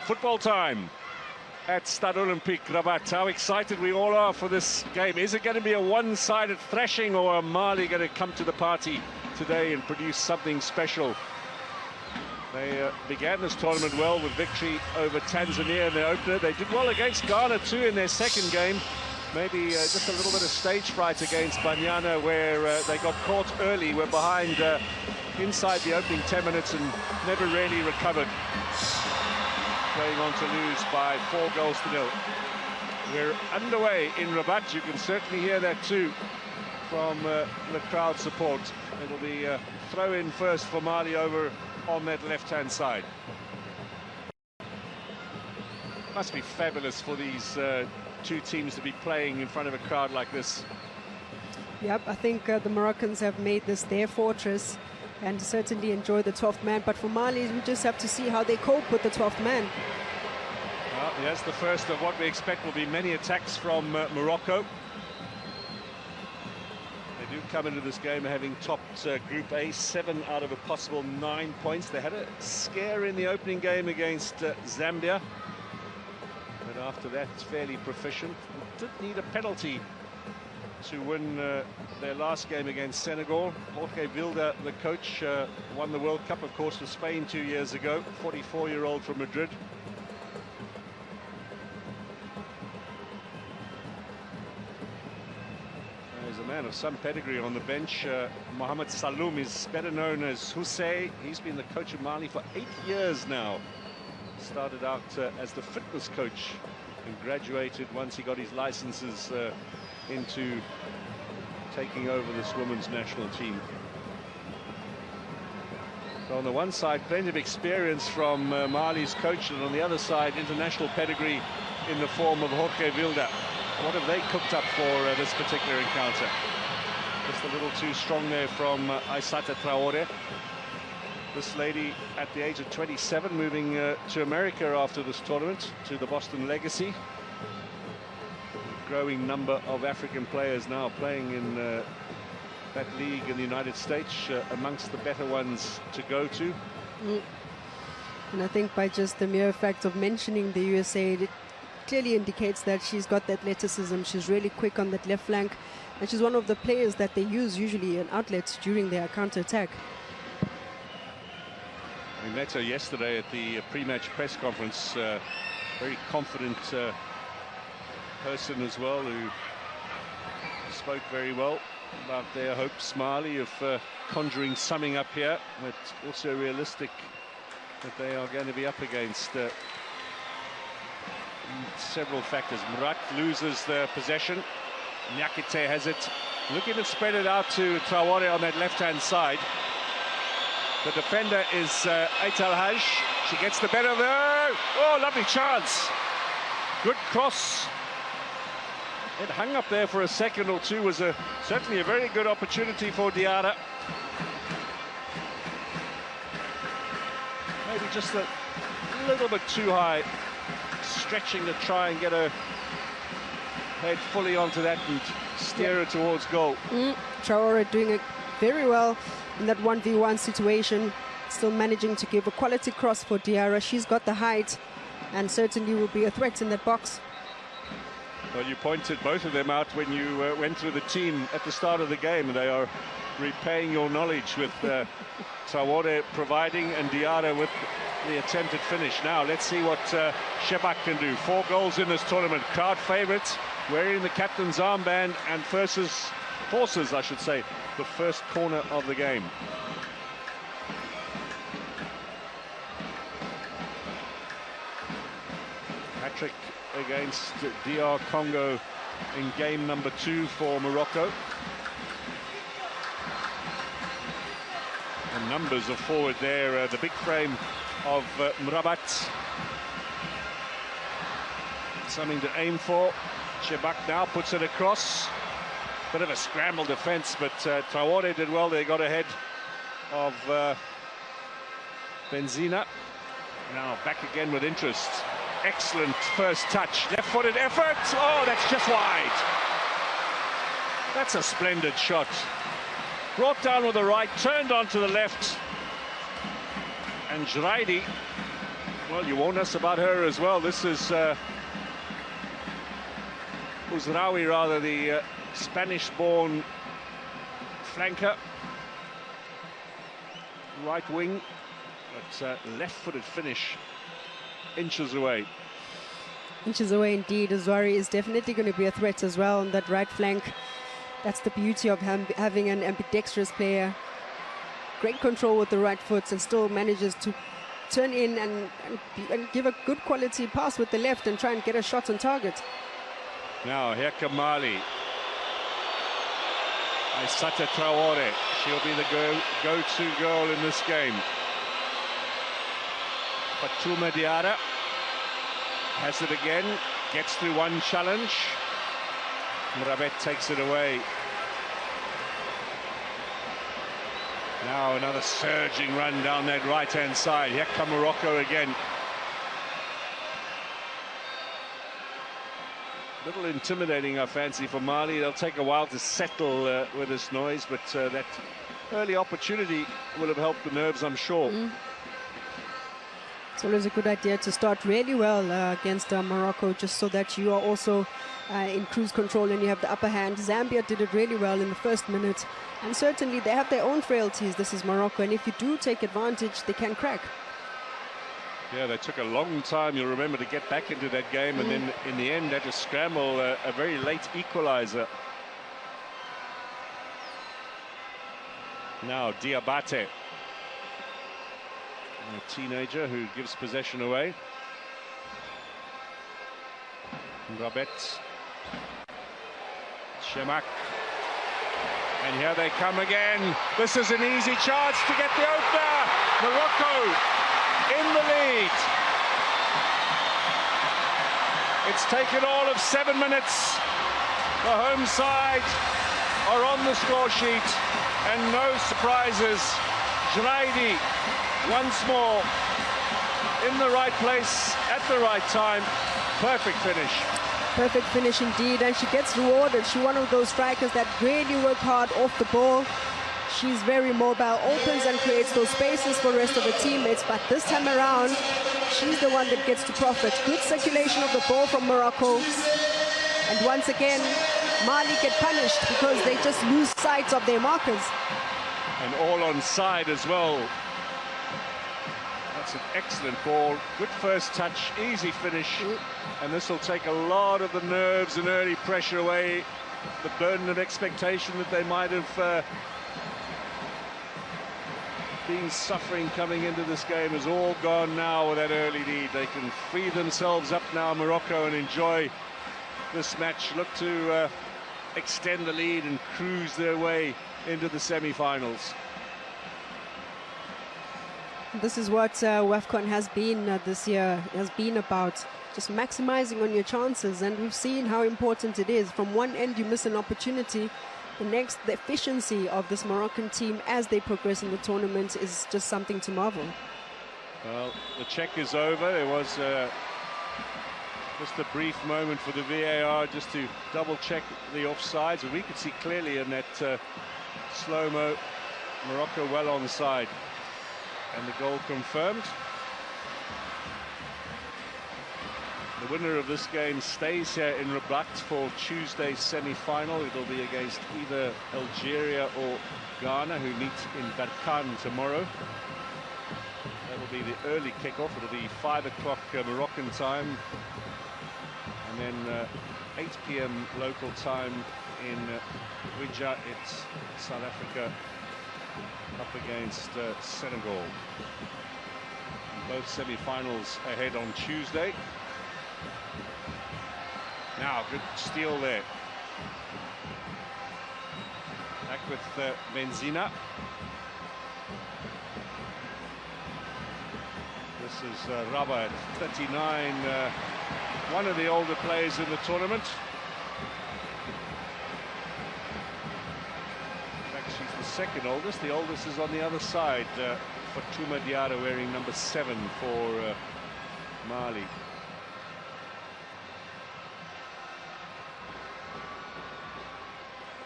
Football time at Stade Olympique Rabat. How excited we all are for this game. Is it going to be a one-sided thrashing, or are Mali going to come to the party today and produce something special? They began this tournament well with victory over Tanzania in their opener. They did well against Ghana too in their second game. Maybe just a little bit of stage fright against Banyana, where they got caught early. We're behind inside the opening 10 minutes and never really recovered. Going on to lose by 4-0. We're underway in Rabat. You can certainly hear that too from the crowd support. It'll be a throw-in first for Mali over on that left-hand side. Must be fabulous for these two teams to be playing in front of a crowd like this. Yep, I think the Moroccans have made this their fortress and certainly enjoy the 12th man. But for Mali, we just have to see how they cope with the 12th man. Well, yes, the first of what we expect will be many attacks from Morocco. They do come into this game having topped Group A, 7 out of a possible 9 points. They had a scare in the opening game against Zambia. But after that, it's fairly proficient. Did need a penalty to win their last game against Senegal. Jorge Vilda, the coach, won the World Cup, of course, for Spain 2 years ago. 44-year-old from Madrid. There's a man of some pedigree on the bench. Mohamed Saloum is better known as Hussein. He's been the coach of Mali for 8 years now. Started out as the fitness coach and graduated once he got his licenses into taking over this women's national team. So on the one side, plenty of experience from Mali's coach, and on the other side, international pedigree in the form of Jorge Vilda. What have they cooked up for this particular encounter? Just a little too strong there from Aissata Traore. This lady at the age of 27, moving to America after this tournament, to the Boston Legacy. Growing number of African players now playing in that league in the United States, amongst the better ones to go to. And I think by just the mere fact of mentioning the USA, it clearly indicates that she's got that athleticism. She's really quick on that left flank, and she's one of the players that they use usually in outlets during their counter-attack. We met her yesterday at the pre-match press conference. Very confident person as well, who spoke very well about their hopes, Mali, of conjuring something up here, but also realistic that they are going to be up against several factors. Murat loses the possession. Nyakite has it. Looking to spread it out to Traore on that left-hand side. The defender is Aital Haj. She gets the better of her. Oh, lovely chance. Good cross. It hung up there for a second or two. Was certainly a very good opportunity for Diarra. Maybe just a little bit too high. Stretching to try and get her head fully onto that and steer her towards goal. Traore doing it very well in that 1v1 situation, still managing to give a quality cross for Diarra. She's got the height and certainly will be a threat in that box. Well, you pointed both of them out when you went through the team at the start of the game. They are repaying your knowledge with Traore providing and Diarra with the attempted finish. Now let's see what Shebak can do. 4 goals in this tournament. Crowd favourites, wearing the captain's armband, and forces, I should say, the first corner of the game. Hat-trick against DR Congo in game number 2 for Morocco. And numbers of forward there, the big frame of Mrabat. Something to aim for. Shebak now puts it across. Bit of a scramble defense, but Traore did well. They got ahead of Benzina. Now back again with interest. Excellent first touch. Left-footed effort. Oh, that's just wide. That's a splendid shot. Brought down with the right, turned onto the left. And Jraidi Well, you warned us about her as well. This is Uzraoui, rather, the Spanish-born flanker. Right wing, but left-footed finish, inches away. Inches away indeed. Uzraoui is definitely going to be a threat as well on that right flank. That's the beauty of having an ambidextrous player. Great control with the right foot and still manages to turn in and give a good quality pass with the left and try and get a shot on target. Now here come Mali. Aissata Traore, she'll be the go-to girl in this game. Fatouma Diarra has it again, gets through one challenge. Murabet takes it away. Now another surging run down that right-hand side. Here come Morocco again. Little intimidating, I fancy, for Mali. They'll take a while to settle with this noise, but that early opportunity will have helped the nerves, I'm sure. It's always a good idea to start really well against Morocco, just so that you are also in cruise control and you have the upper hand. Zambia did it really well in the first minute, and certainly they have their own frailties. This is Morocco, and if you do take advantage, they can crack. Yeah, they took a long time, you'll remember, to get back into that game, and then in the end had to scramble a very late equalizer. Now Diabate, a teenager who gives possession away. Rabet, Shemak, and here they come again. This is an easy chance to get the opener. Morocco in the lead. It's taken all of 7 minutes. The home side are on the score sheet, and no surprises. Jraidi once more in the right place at the right time. Perfect finish. Perfect finish indeed, and she gets rewarded. She's one of those strikers that really work hard off the ball. She's very mobile, opens and creates those spaces for the rest of the teammates, but this time around, she's the one that gets to profit. Good circulation of the ball from Morocco. And once again, Mali get punished because they just lose sight of their markers. And all on side as well. That's an excellent ball. Good first touch, easy finish. And this will take a lot of the nerves and early pressure away. The burden of expectation that they might have been suffering coming into this game is all gone now with that early lead. They can free themselves up now, Morocco, and enjoy this match. Look to extend the lead and cruise their way into the semi-finals. This is what AFCON has been this year. It has been about just maximizing on your chances, and we've seen how important it is. From one end you miss an opportunity, the next, the efficiency of this Moroccan team as they progress in the tournament is just something to marvel. Well, the check is over. There was just a brief moment for the VAR just to double check the offsides, and we could see clearly in that slow-mo Morocco well onside, and the goal confirmed. The winner of this game stays here in Rabat for Tuesday's semi-final. It'll be against either Algeria or Ghana, who meet in Berkane tomorrow. That'll be the early kickoff. It'll be 5 o'clock Moroccan time, and then 8 p.m. local time in Ouija. It's South Africa up against Senegal. Both semi-finals ahead on Tuesday. Now, good steal there. Back with Benzina. This is Raba at 39, one of the older players in the tournament. In fact, she's the second oldest. The oldest is on the other side. Fatouma Diarra wearing number 7 for Mali.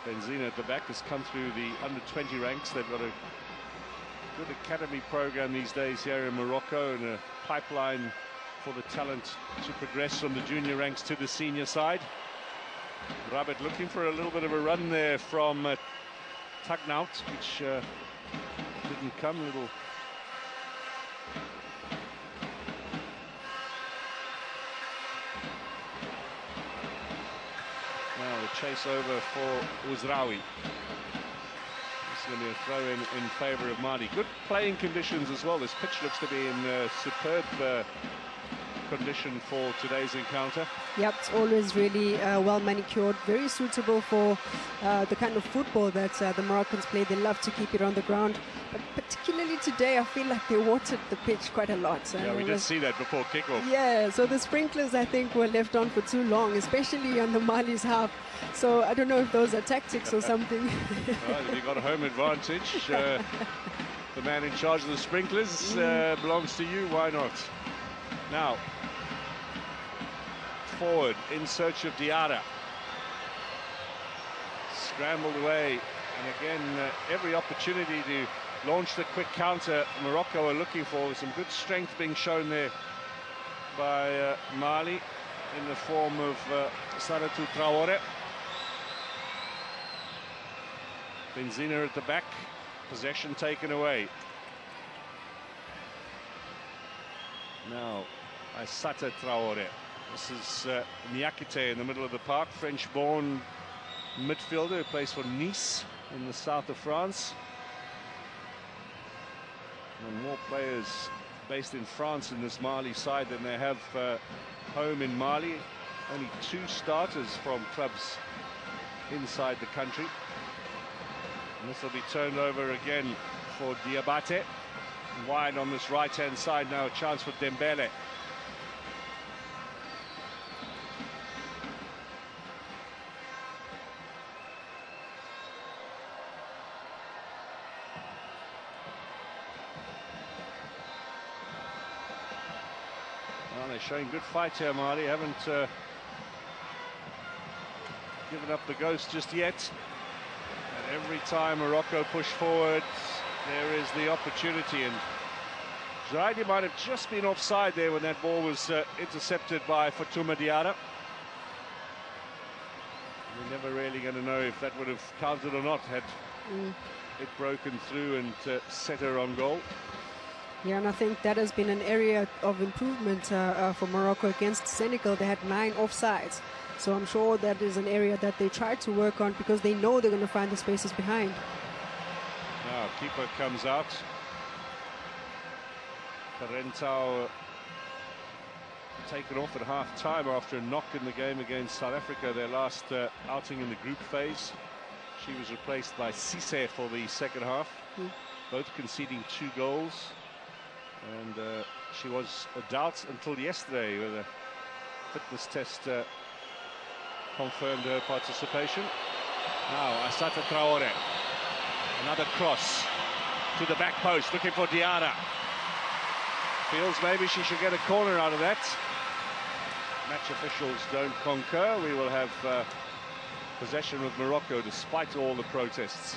Benzina at the back has come through the under-20 ranks. They've got a Good academy program these days here in Morocco, and a pipeline for the talent to progress from the junior ranks to the senior side. Rabat looking for a little bit of a run there from Tugnout, which didn't come. Little now the chase over for Ouzraoui. Going to be a throw in favour of Mali. Good playing conditions as well. This pitch looks to be in superb condition for today's encounter. Yep, it's always really well manicured, very suitable for the kind of football that the Moroccans play. They love to keep it on the ground, but particularly today I feel like they watered the pitch quite a lot. Yeah, we did see that before kickoff. Yeah, so the sprinklers I think were left on for too long, especially on the Mali's half. So I don't know if those are tactics or something. Well, if you got a home advantage, the man in charge of the sprinklers belongs to you. Why not? Now, forward in search of Diarra. Scrambled away, and again, every opportunity to launch the quick counter Morocco are looking for. Some good strength being shown there by Mali in the form of Saratou Traoré. Benzina at the back, possession taken away. Now, Aissata Traoré. This is Niakite in the middle of the park, French-born midfielder who plays for Nice in the south of France. And more players based in France in this Mali side than they have home in Mali. Only 2 starters from clubs inside the country. And this will be turned over again for Diabate. Wide on this right-hand side now, a chance for Dembele. Well, they're showing good fight here, Mali. Haven't given up the ghost just yet. And every time Morocco push forward, there is the opportunity, and Zaidi might have just been offside there when that ball was intercepted by Fatouma Diarra. We're never really going to know if that would have counted or not had it broken through and set her on goal. Yeah, and I think that has been an area of improvement for Morocco against Senegal. They had 9 offsides. So I'm sure that is an area that they try to work on because they know they're going to find the spaces behind. Now, keeper comes out. Parentau taken off at half-time after a knock in the game against South Africa, their last outing in the group phase. She was replaced by Cisse for the second half, both conceding 2 goals. And she was a doubt until yesterday, where the fitness test confirmed her participation. Now, Aissata Traoré. Another cross to the back post, looking for Diarra. Feels maybe she should get a corner out of that. Match officials don't concur. We will have possession of Morocco despite all the protests.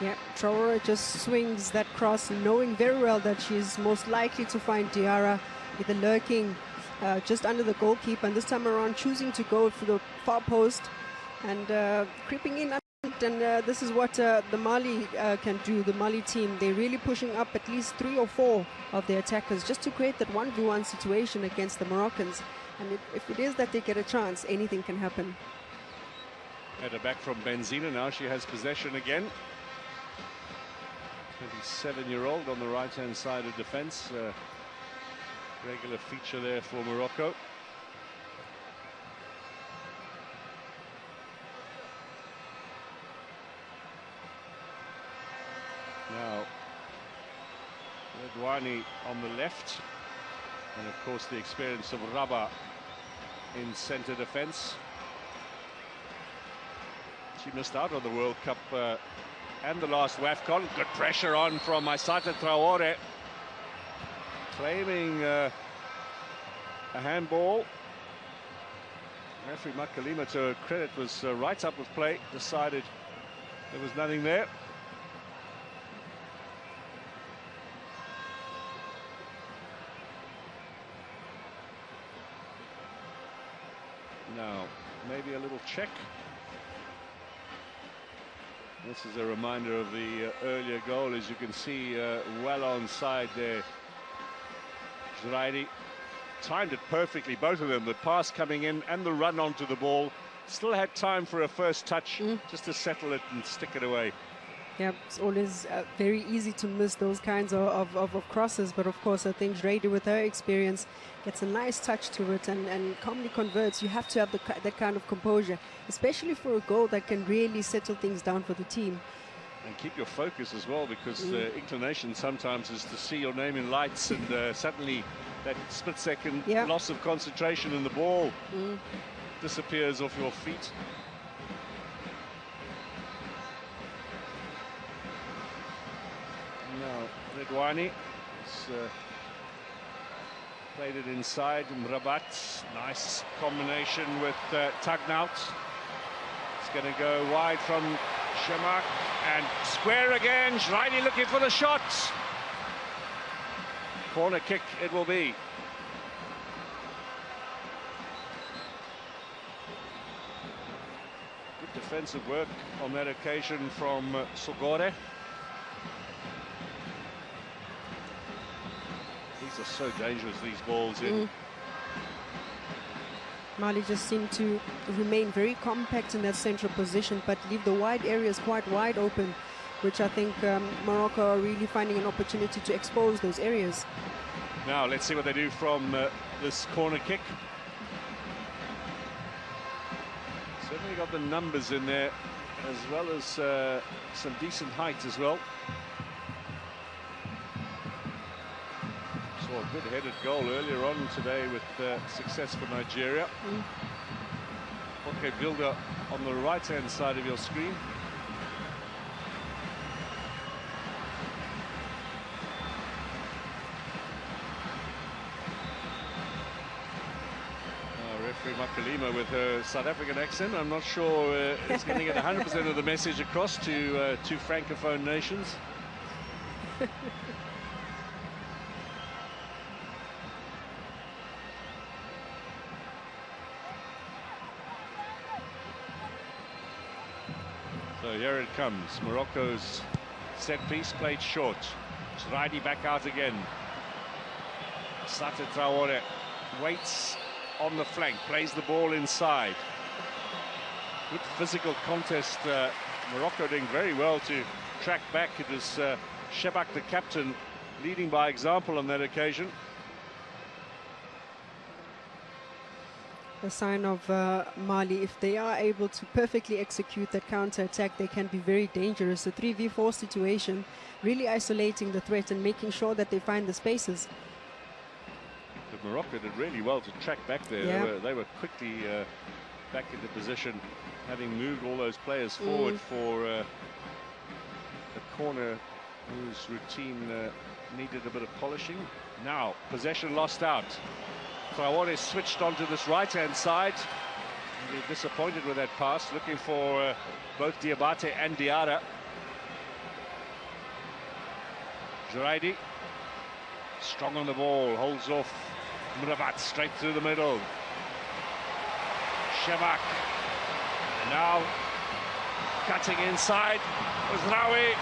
Yeah, Traoré just swings that cross, knowing very well that she's most likely to find Diarra with the lurking just under the goalkeeper, and this time around choosing to go for the far post and creeping in. And this is what the Mali can do, the Mali team. They're really pushing up at least 3 or 4 of their attackers just to create that 1v1 situation against the Moroccans. And if it is that they get a chance, anything can happen. Header back from Benzina now. She has possession again. 27-year-old on the right-hand side of defence. Regular feature there for Morocco. Now, Redouani on the left, and of course the experience of Rabat in centre defence. She missed out on the World Cup and the last AFCON. Good pressure on from Aissata Traoré, claiming a handball. Referee Makalima, to her credit, was right up with play, decided there was nothing there. Now, maybe a little check. This is a reminder of the earlier goal, as you can see, well onside there. Zraidi timed it perfectly, both of them, the pass coming in and the run onto the ball. Still had time for a first touch, just to settle it and stick it away. Yeah, it's always very easy to miss those kinds of crosses, but of course I think Zraidi, with her experience, gets a nice touch to it and calmly converts. You have to have that kind of composure, especially for a goal that can really settle things down for the team. And keep your focus as well, because the inclination sometimes is to see your name in lights, and suddenly that split-second loss of concentration and the ball disappears off your feet. Now, Redwani has played it inside. Mrabat, nice combination with Tagnaut. It's going to go wide from Shemak, and square again. Zraidi looking for the shot. Corner kick it will be. Good defensive work on that occasion from Sogore. These are so dangerous, these balls in. Mali just seem to remain very compact in that central position, but leave the wide areas quite wide open, which I think Morocco are really finding an opportunity to expose those areas. Now let's see what they do from this corner kick. Certainly got the numbers in there, as well as some decent height as well. Saw a good headed goal earlier on today with success for Nigeria. Okay, Bilder on the right-hand side of your screen. Referee Makalima with her South African accent. I'm not sure it's going to get 100% of the message across to two francophone nations. So here it comes. Morocco's set piece played short. Zraidi back out again. Sata Traore waits on the flank, plays the ball inside. Good physical contest. Morocco doing very well to track back. It was Shebak, the captain, leading by example on that occasion. A sign of Mali, if they are able to perfectly execute that counter-attack, they can be very dangerous. A 3v4 situation, really isolating the threat and making sure that they find the spaces. But Morocco did really well to track back there. Yeah. They were quickly back into position, having moved all those players forward for a corner whose routine needed a bit of polishing. Now, possession lost out. Traore switched onto this right-hand side. Really disappointed with that pass, looking for both Diabate and Diarra. Zraidi, strong on the ball, holds off Mrabat straight through the middle. Shebak, now cutting inside was Rawi.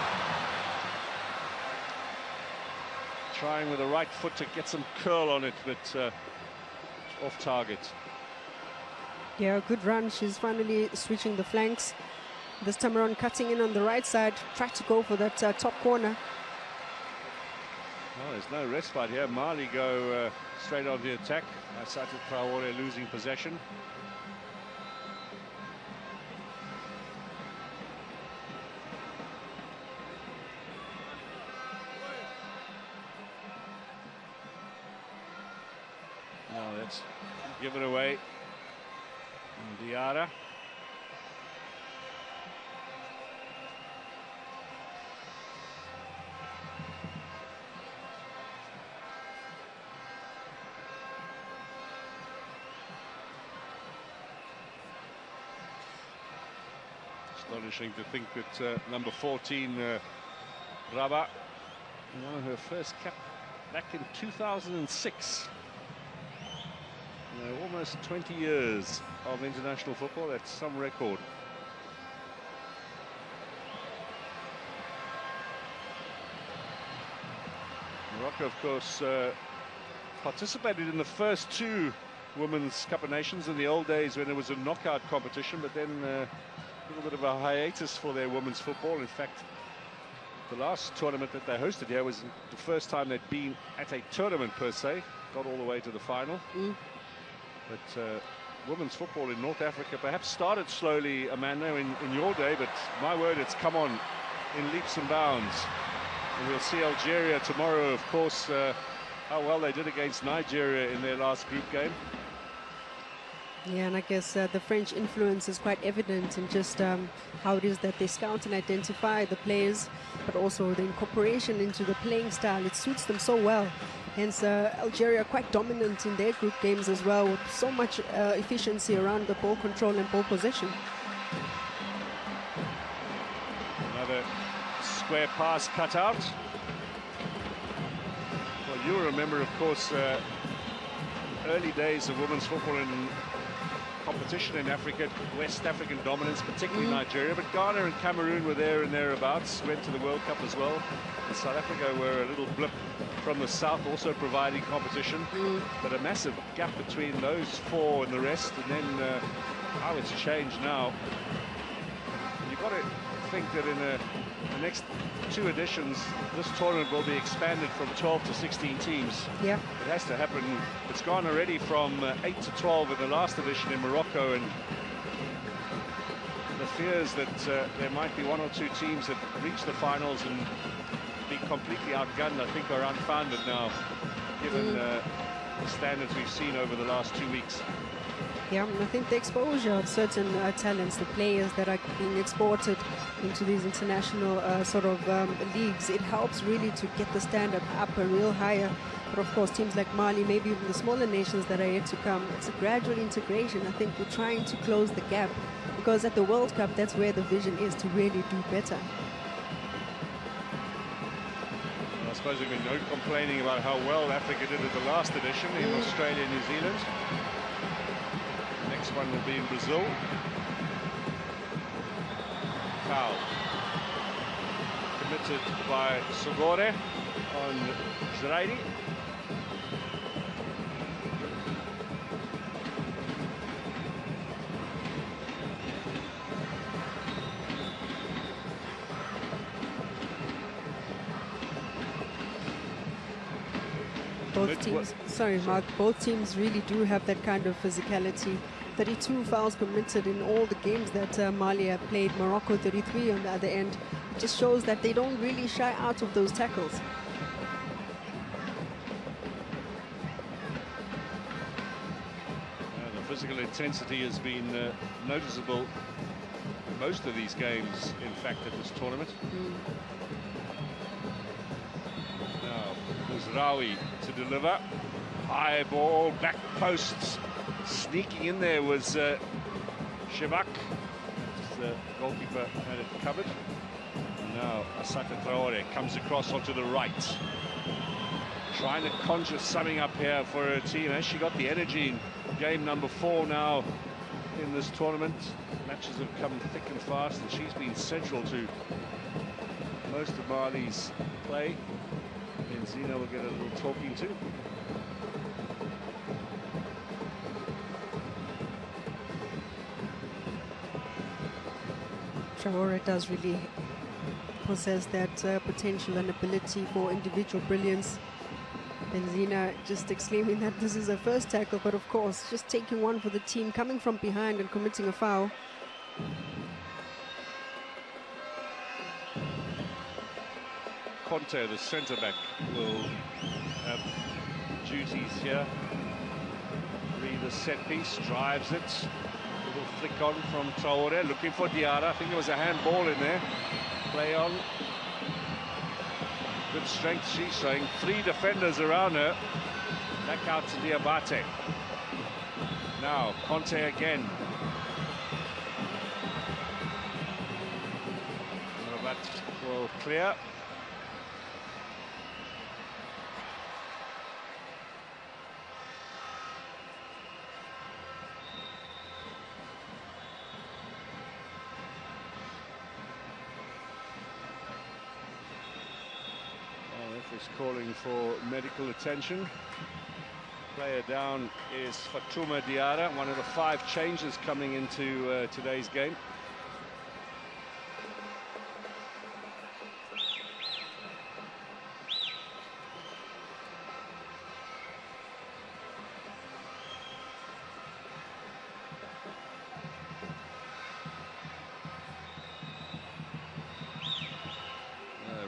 Trying with the right foot to get some curl on it, but off target. Yeah, good run. She's finally switching the flanks. This time around, cutting in on the right side, tried to go for that top corner. Well, there's no respite here. Mali go straight on the attack. Sata Traore losing possession. Now that's given away. Diarra. Astonishing to think that number 14, Rabat, won her first cap back in 2006. You know, almost 20 years of international football. That's some record. Morocco, of course, participated in the first two Women's Cup of Nations in the old days when it was a knockout competition, but then a little bit of a hiatus for their women's football. In fact, the last tournament that they hosted here was the first time they'd been at a tournament per se, got all the way to the final. But women's football in North Africa perhaps started slowly, Amanda, in your day, but my word, it's come on in leaps and bounds. And we'll see Algeria tomorrow, of course, how well they did against Nigeria in their last group game. Yeah, and I guess the French influence is quite evident in just how it is that they scout and identify the players, but also the incorporation into the playing style. It suits them so well. Hence, Algeria quite dominant in their group games as well, with so much efficiency around the ball control and ball possession. Another square pass cut out. Well, you remember, of course, early days of women's football in competition in Africa, West African dominance, particularly Nigeria, but Ghana and Cameroon were there and thereabouts, went to the World Cup as well. And South Africa were a little blip from the south, also providing competition, but a massive gap between those four and the rest, and then how it's changed now. You've got to think that in the next two editions, this tournament will be expanded from 12 to 16 teams. Yeah. It has to happen. It's gone already from 8 to 12 in the last edition in Morocco, and the fears that there might be one or two teams that reach the finals and be completely outgunned, I think, are unfounded now, given the standards we've seen over the last 2 weeks. Yeah, I think the exposure of certain talents, the players that are being exported into these international leagues, it helps really to get the standard up a real higher. But of course, teams like Mali, maybe even the smaller nations that are yet to come, it's a gradual integration. I think we're trying to close the gap, because at the World Cup, that's where the vision is to really do better. Well, I suppose there's been no complaining about how well Africa did at the last edition in Australia and New Zealand. Next one will be in Brazil. Foul committed by Sogore on Zraidi. Both teams, sorry Mark, both teams really do have that kind of physicality. 32 fouls committed in all the games that Mali have played. Morocco 33 on the other end. It just shows that they don't really shy out of those tackles. The physical intensity has been noticeable in most of these games, in fact, at this tournament. Now, Bouzraoui to deliver. High ball, back posts. Sneaking in there was Shevak. The goalkeeper had it covered. Now Asata Traore comes across onto the right. Trying to conjure something up here for her team. Has she got the energy in game number 4 now in this tournament? Matches have come thick and fast, and she's been central to most of Mali's play. And Zina will get a little talking to. Traore does really possess that potential and ability for individual brilliance. Benzina just exclaiming that this is her first tackle, but of course, just taking one for the team, coming from behind and committing a foul. Conte, the centre-back, will have duties here. Read the set piece, drives it. Little flick on from Traore, looking for Diarra. I think there was a handball in there. Play on. Good strength, she's showing. 3 defenders around her. Back out to Diabate. Now, Conte again. That will clear. Just calling for medical attention. Player down is Fatuma Diarra, one of the 5 changes coming into today's game.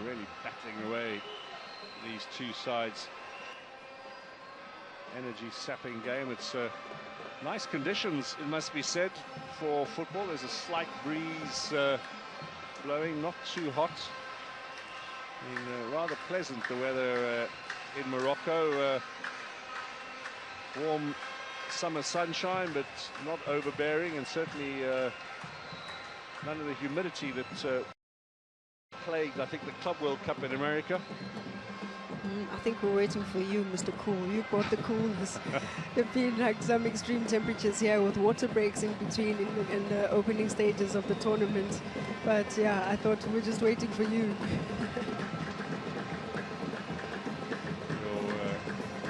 Really battling away, these two sides. Energy sapping game. It's nice conditions, it must be said, for football. There's a slight breeze blowing, not too hot. I mean, rather pleasant, the weather in Morocco. Warm summer sunshine, but not overbearing, and certainly none of the humidity that plagued, I think, the Club World Cup in America. I think we're waiting for you, Mr. Cool. You brought the coolness. There've been like some extreme temperatures here with water breaks in between in the opening stages of the tournament. But yeah, I thought we're just waiting for you.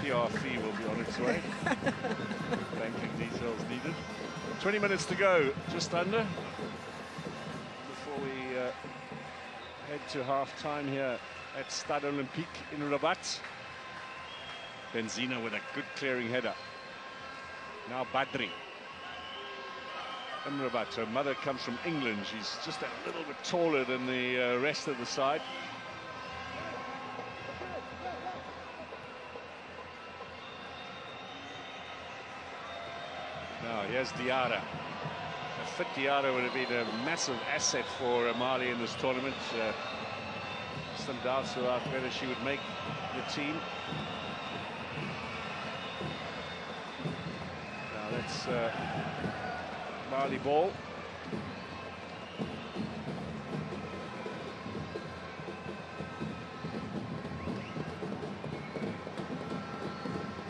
Your PR fee will be on its way. Banking details needed. 20 minutes to go, just under, before we head to half-time here at Stade Olympique in Rabat. Benzina with a good clearing header. Now Badri. Rabat, her mother comes from England. She's just a little bit taller than the rest of the side. Now here's Diarra. A fit Diarra would have been a massive asset for Mali in this tournament. Some doubts about whether she would make the team. Now that's Mali ball.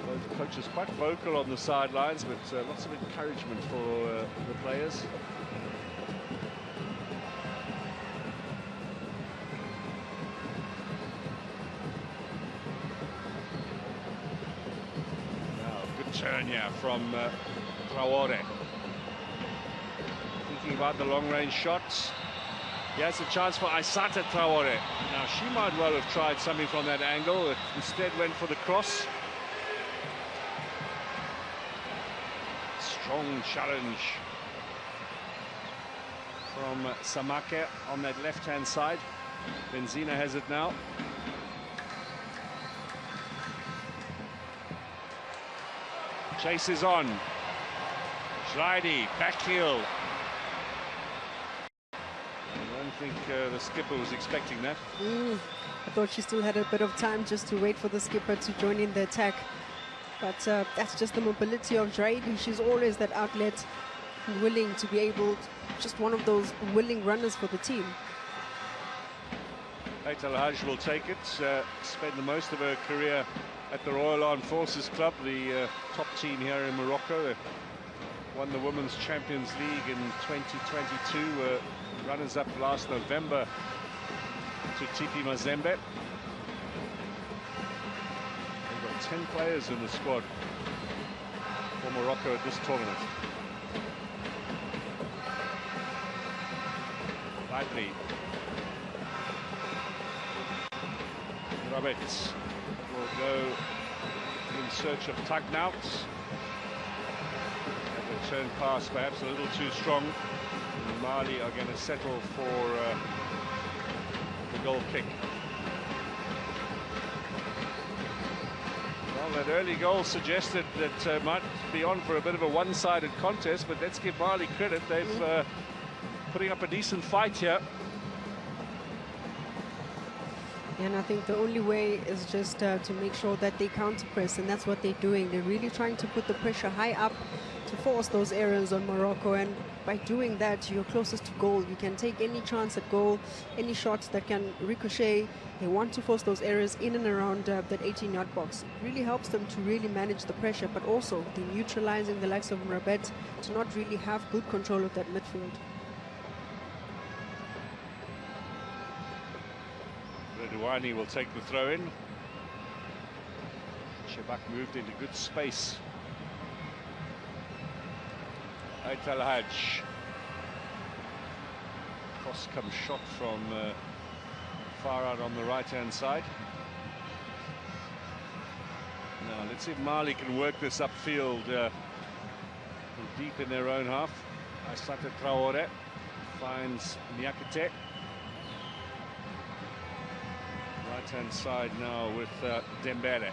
Both coaches quite vocal on the sidelines, but lots of encouragement for the players. Turn here from Traore. Thinking about the long-range shots. He has a chance for Aissata Traore. Now, she might well have tried something from that angle. It instead went for the cross. Strong challenge from Samake on that left-hand side. Benzina has it now. Chase is on. Schleidi, back heel. I don't think the skipper was expecting that. I thought she still had a bit of time just to wait for the skipper to join in the attack. But that's just the mobility of Schleidi. She's always that outlet, willing to be able, just one of those willing runners for the team. Beit El Hajj will take it. Spent the most of her career at the Royal Armed Forces Club, the top team here in Morocco. They won the Women's Champions League in 2022, runners-up last November to TP Mazembe. They've got 10 players in the squad for Morocco at this tournament. Badri. Rabat will go in search of Tagnaut. The return pass perhaps a little too strong. And Mali are going to settle for the goal kick. Well, that early goal suggested that might be on for a bit of a one-sided contest, but let's give Mali credit. They've putting up a decent fight here. And I think the only way is just to make sure that they counter press, and that's what they're doing. They're really trying to put the pressure high up to force those errors on Morocco, and by doing that, you're closest to goal. You can take any chance at goal, any shots that can ricochet. They want to force those errors in and around that 18-yard box. It really helps them to really manage the pressure, but also they're neutralizing the likes of Rabat to not really have good control of that midfield. Redouani will take the throw in. Shebak moved into good space. Ait Al Hajj. Cross come shot from far out on the right-hand side. Now let's see if Mali can work this upfield deep in their own half. Aissata Traore finds Niakate. Right-hand side now with Dembele.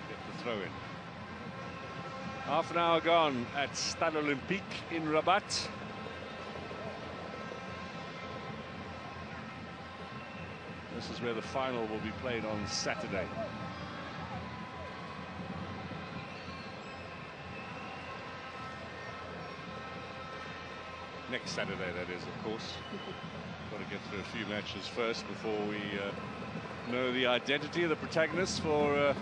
Get the throw in. Half an hour gone at Stade Olympique in Rabat. This is where the final will be played on Saturday. Next Saturday, that is, of course. Got to get through a few matches first before we know the identity of the protagonists for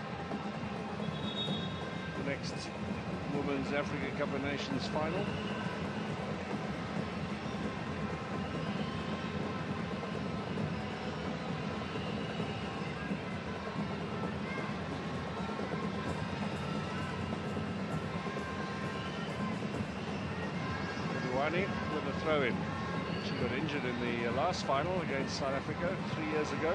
the next Women's Africa Cup of Nations final. With a throw-in. She got injured in the last final against South Africa 3 years ago.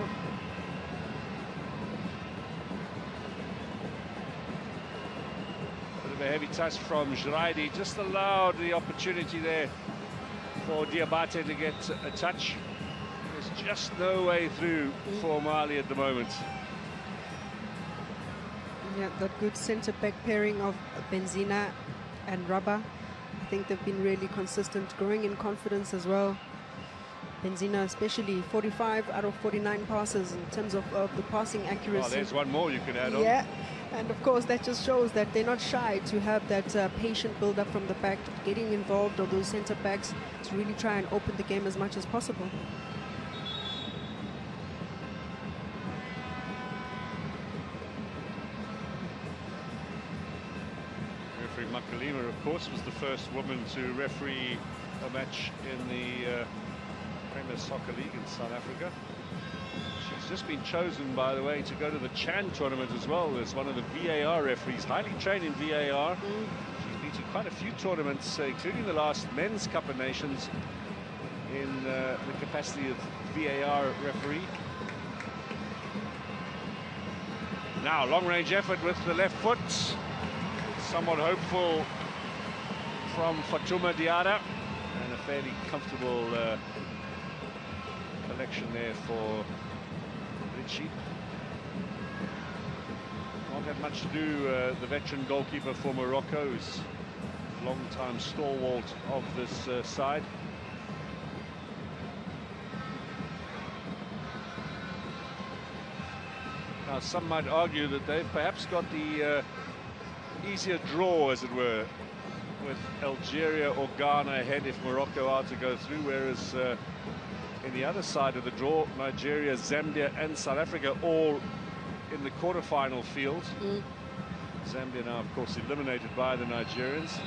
Bit of a heavy touch from Jraidi, just allowed the opportunity there for Diabate to get a touch. There's just no way through for Mali at the moment. Yeah, that good centre-back pairing of Benzina and Rabah. I think they've been really consistent, growing in confidence as well. Benzina especially, 45 out of 49 passes in terms of the passing accuracy. Oh, there's one more you could add on. Yeah, and of course that just shows that they're not shy to have that patient build-up from the back, getting involved of those centre-backs to really try and open the game as much as possible. Makalima, of course, was the first woman to referee a match in the Premier Soccer League in South Africa. She's just been chosen, by the way, to go to the Chan tournament as well as one of the VAR referees, highly trained in VAR. She's been to quite a few tournaments, including the last Men's Cup of Nations, in the capacity of VAR referee. Now, long-range effort with the left foot. Somewhat hopeful from Fatuma Diarra, and a fairly comfortable collection there for Ritchie. Not had much to do, the veteran goalkeeper for Morocco, who's a long-time stalwart of this side. Now, some might argue that they've perhaps got the easier draw, as it were, with Algeria or Ghana ahead if Morocco are to go through, whereas in the other side of the draw, Nigeria, Zambia and South Africa all in the quarter-final field. Zambia now, of course, eliminated by the Nigerians.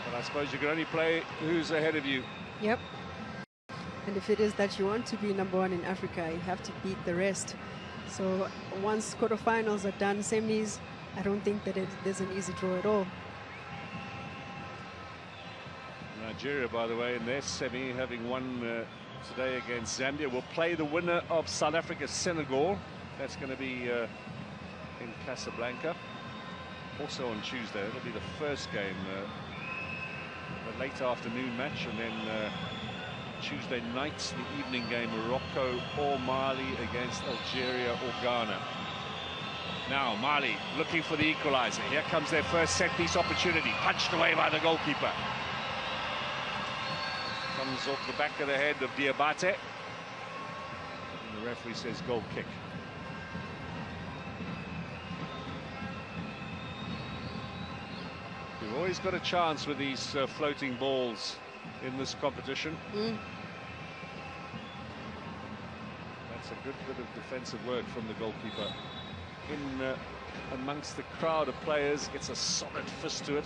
But I suppose you can only play who's ahead of you. Yep. And if it is that you want to be number one in Africa, you have to beat the rest. So once quarterfinals are done, semis, I don't think that there's an easy draw at all. Nigeria, by the way, in their semi, having won today against Zambia, will play the winner of South Africa-Senegal. That's going to be in Casablanca. Also on Tuesday, it'll be the first game, the late afternoon match, and then Tuesday night, the evening game, Morocco or Mali against Algeria or Ghana. Now Mali looking for the equaliser. Here comes their first set-piece opportunity, punched away by the goalkeeper. Comes off the back of the head of Diabate. And the referee says goal kick. You've always got a chance with these floating balls in this competition. That's a good bit of defensive work from the goalkeeper. In amongst the crowd of players, gets a solid fist to it.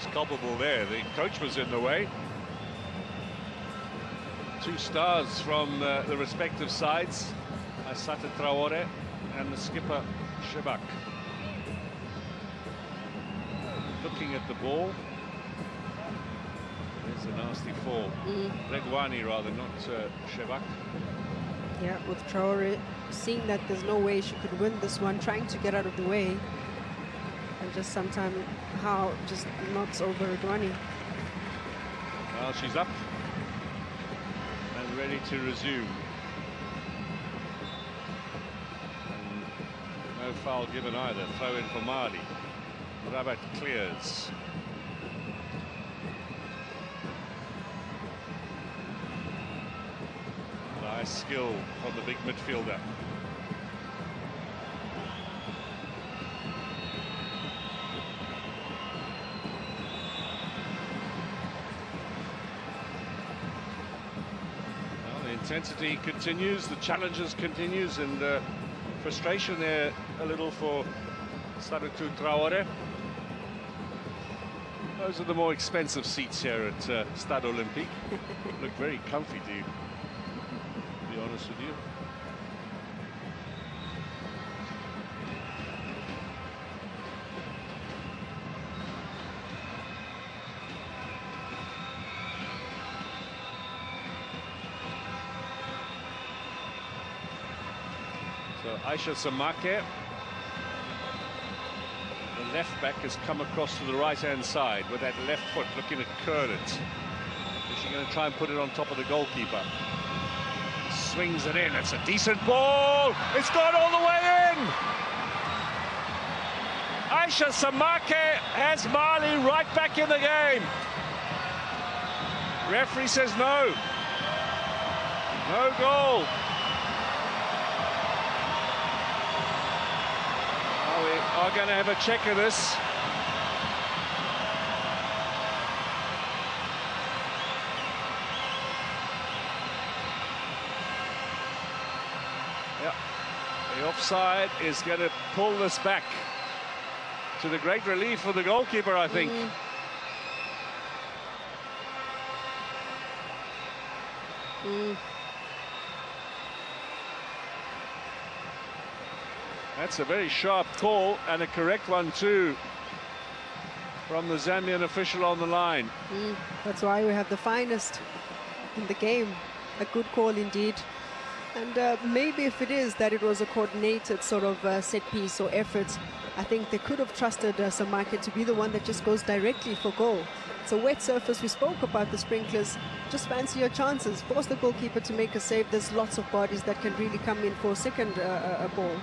who's culpable there. The coach was in the way. Two stars from the respective sides, Aissata Traore and the skipper Shebak. Looking at the ball. There's a nasty fall. Regwani rather, not Shebak. Yeah, with Traore seeing that there's no way she could win this one, trying to get out of the way. And just sometimes how just knocks over Regwani. Well, she's up and ready to resume. And no foul given either. Throw in for Mali. Rabat clears. Nice skill from the big midfielder. Well, the intensity continues, the challenges continues, and frustration there a little for Aissata Traore. Those are the more expensive seats here at Stade Olympique. Look very comfy, to be honest with you. So Aisha Samake, the left back, has come across to the right-hand side with that left foot looking to curl it. Is she going to try and put it on top of the goalkeeper? Swings it in. It's a decent ball. It's gone all the way in. Aisha Samake has Mali right back in the game. Referee says no. No goal. We are going to have a check of this. Yeah, the offside is going to pull this back, to the great relief of the goalkeeper, I think. That's a very sharp call, and a correct one too, from the Zambian official on the line. That's why we have the finest in the game. A good call indeed. And maybe if it is that it was a coordinated sort of set piece or effort, I think they could have trusted Samake to be the one that just goes directly for goal. It's a wet surface. We spoke about the sprinklers. Just fancy your chances. Force the goalkeeper to make a save. There's lots of bodies that can really come in for a second ball.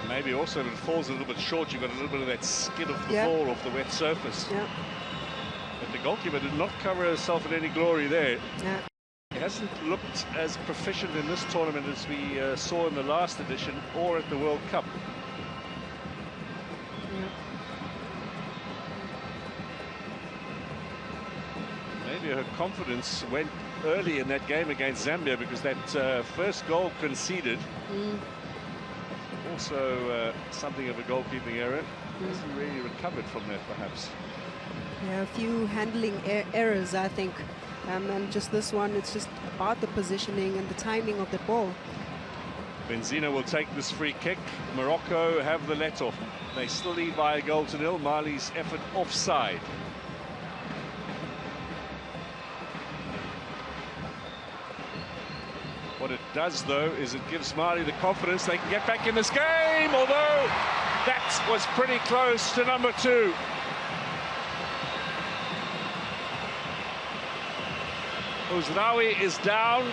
Maybe also if it falls a little bit short, you've got a little bit of that skid of the ball off the wet surface. But the goalkeeper did not cover herself in any glory there. He hasn't looked as proficient in this tournament as we saw in the last edition or at the World Cup. Maybe her confidence went early in that game against Zambia, because that first goal conceded. Also something of a goalkeeping error. Hasn't really recovered from that, perhaps. Yeah, a few handling errors, I think. And just this one, it's just about the positioning and the timing of the ball. Benzina will take this free kick. Morocco have the let-off. They still lead by a goal to nil. Mali's effort offside. What it does, though, is it gives Mali the confidence they can get back in this game, although that was pretty close to number 2. Ouzraoui is down.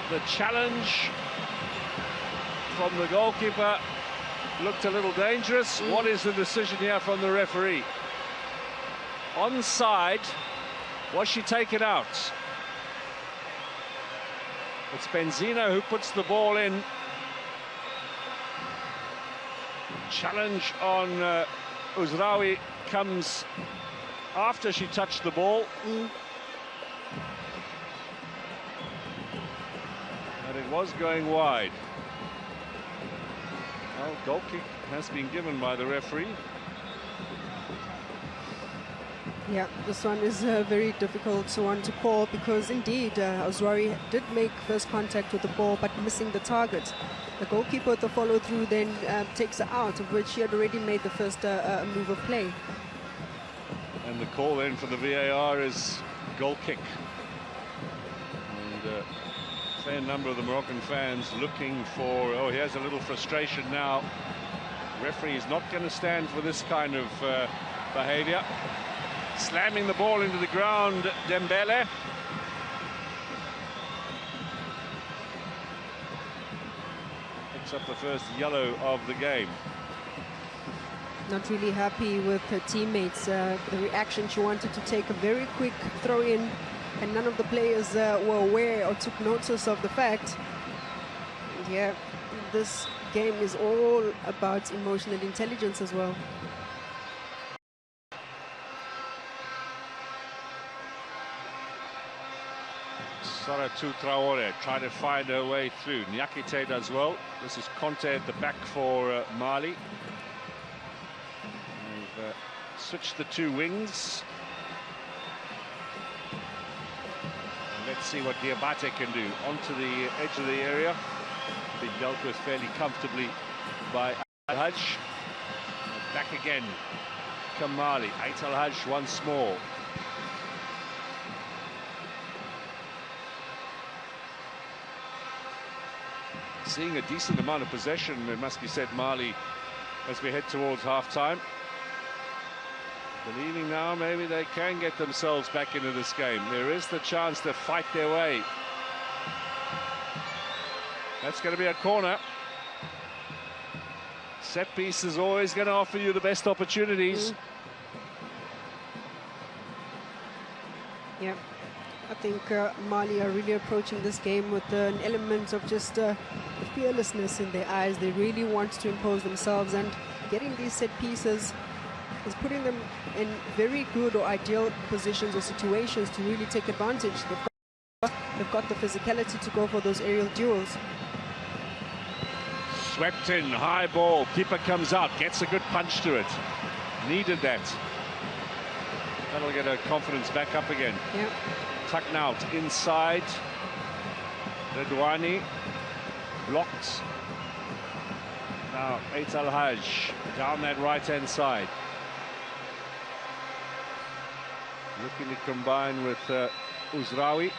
The challenge from the goalkeeper looked a little dangerous. What is the decision here from the referee? Onside. Was she taken out? It's Benzina who puts the ball in. Challenge on Ouzraoui comes after she touched the ball. And it was going wide. Well, goal kick has been given by the referee. Yeah, this one is a very difficult one to call because indeed Ozwari did make first contact with the ball but missing the target. The goalkeeper with the follow through then takes her out, of which she had already made the first move of play. And the call then for the VAR is goal kick. And a fair number of the Moroccan fans looking for, oh, here's a little frustration now. Referee is not going to stand for this kind of behavior. Slamming the ball into the ground, Dembele. Picks up the first yellow of the game. Not really happy with her teammates. The reaction, she wanted to take a very quick throw in, and none of the players were aware or took notice of the fact. Yeah, this game is all about emotional intelligence as well. Saratu Traore trying to find her way through. Nyakite does well. This is Conte at the back for Mali. They've switched the two wings. And let's see what Diabate can do. Onto the edge of the area. Been dealt with fairly comfortably by Al-Hajj. Back again. Kamali. Ait Al-Hajj once more. Seeing a decent amount of possession, it must be said, Mali, as we head towards half-time. Believing now maybe they can get themselves back into this game. There is the chance to fight their way. That's going to be a corner. Set piece is always going to offer you the best opportunities. Yeah. I think Mali are really approaching this game with an element of just fearlessness in their eyes. They really want to impose themselves, and getting these set pieces is putting them in very good or ideal positions or situations to really take advantage. They've got the physicality to go for those aerial duels. Swept in, high ball, keeper comes out, gets a good punch to it. Needed that. That'll get her confidence back up again. Yeah. Tucked out inside. Redouani blocked. Now Ait Al-Hajj down that right-hand side. Looking to combine with Uzraoui.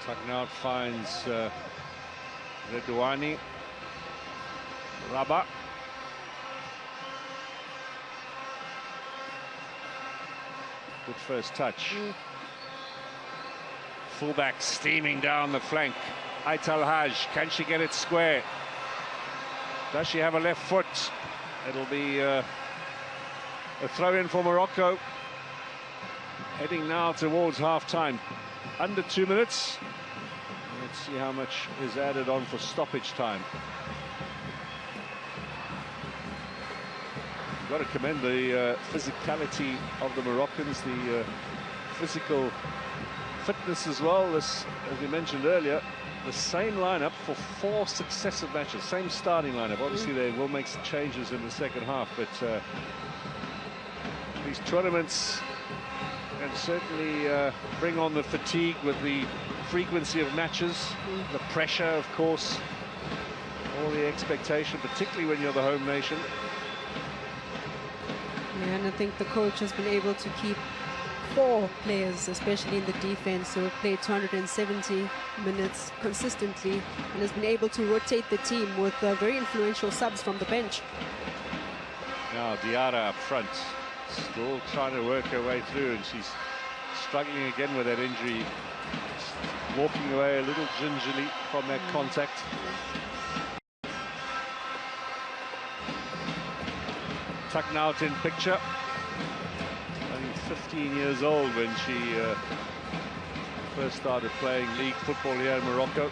Tucking out finds Redouani. Rabah. Good first touch. Fullback steaming down the flank. Ait Al-Hajj, can she get it square? Does she have a left foot? It'll be a throw-in for Morocco. Heading now towards half-time. Under 2 minutes. Let's see how much is added on for stoppage time. You've got to commend the physicality of the Moroccans, the physical fitness as well. This, as we mentioned earlier, the same lineup for 4 successive matches, same starting lineup. Obviously, they will make some changes in the second half, but these tournaments can certainly bring on the fatigue with the frequency of matches, the pressure, of course, all the expectation, particularly when you're the home nation. Yeah, and I think the coach has been able to keep 4 players, especially in the defense, who have played 270 minutes consistently, and has been able to rotate the team with very influential subs from the bench. Now Diarra up front, still trying to work her way through, and she's struggling again with that injury, walking away a little gingerly from that contact. Tucking out in picture. Only 15 years old when she first started playing league football here in Morocco.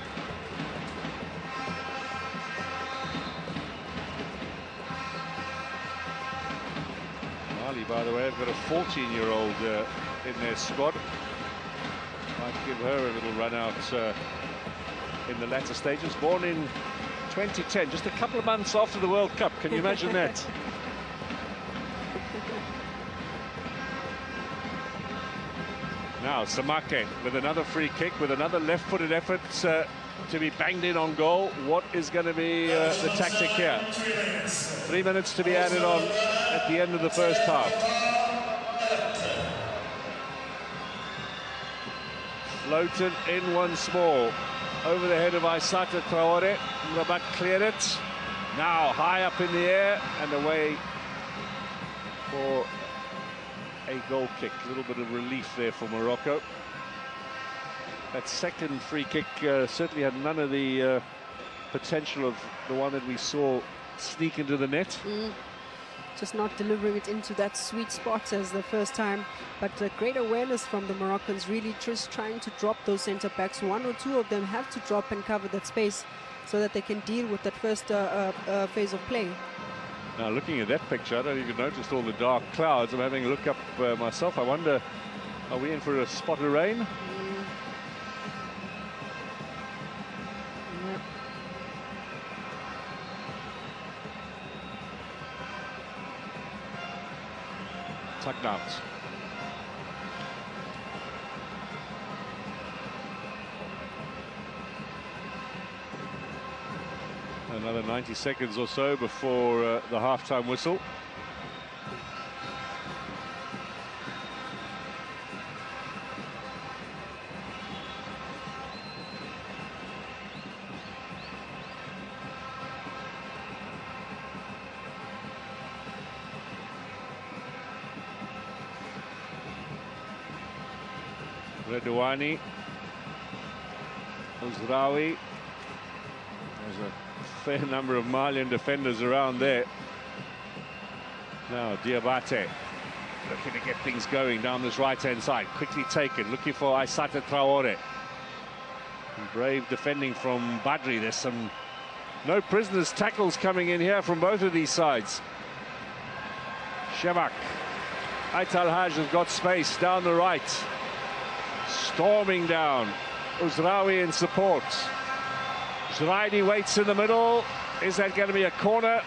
Mali, by the way, have got a 14-year-old in their squad. Might give her a little run out in the latter stages. Born in 2010, just a couple of months after the World Cup. Can you imagine that? Now Samake with another free kick, with another left-footed effort to be banged in on goal. What is going to be the tactic here? 3 minutes to be added on at the end of the first half. Floated in once more over the head of Aissata Traore. Rabat cleared it. Now high up in the air and away for a goal kick. A little bit of relief there for Morocco. That second free kick certainly had none of the potential of the one that we saw sneak into the net. Just not delivering it into that sweet spot as the first time, but great awareness from the Moroccans, really just trying to drop those centre backs. One or two of them have to drop and cover that space so that they can deal with that first phase of play. Now looking at that picture, I don't even notice all the dark clouds. I'm having a look up myself. I wonder, are we in for a spot of rain? Tucked out. Another 90 seconds or so before the half-time whistle. Redouani, Ouzraoui. There's a fair number of Malian defenders around there. Now Diabate looking to get things going down this right-hand side. Quickly taken, looking for Aissata Traore. Brave defending from Badri. There's some no prisoners tackles coming in here from both of these sides. Shemak. Aital Haj has got space down the right. Storming down. Ouzraoui in support. Zraidi waits in the middle. Is that going to be a corner?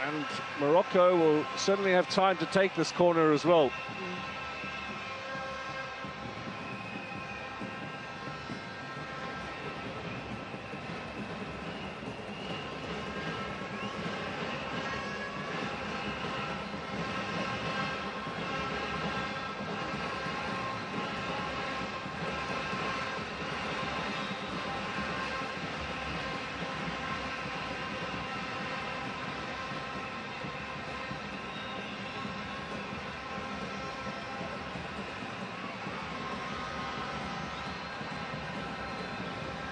And Morocco will certainly have time to take this corner as well.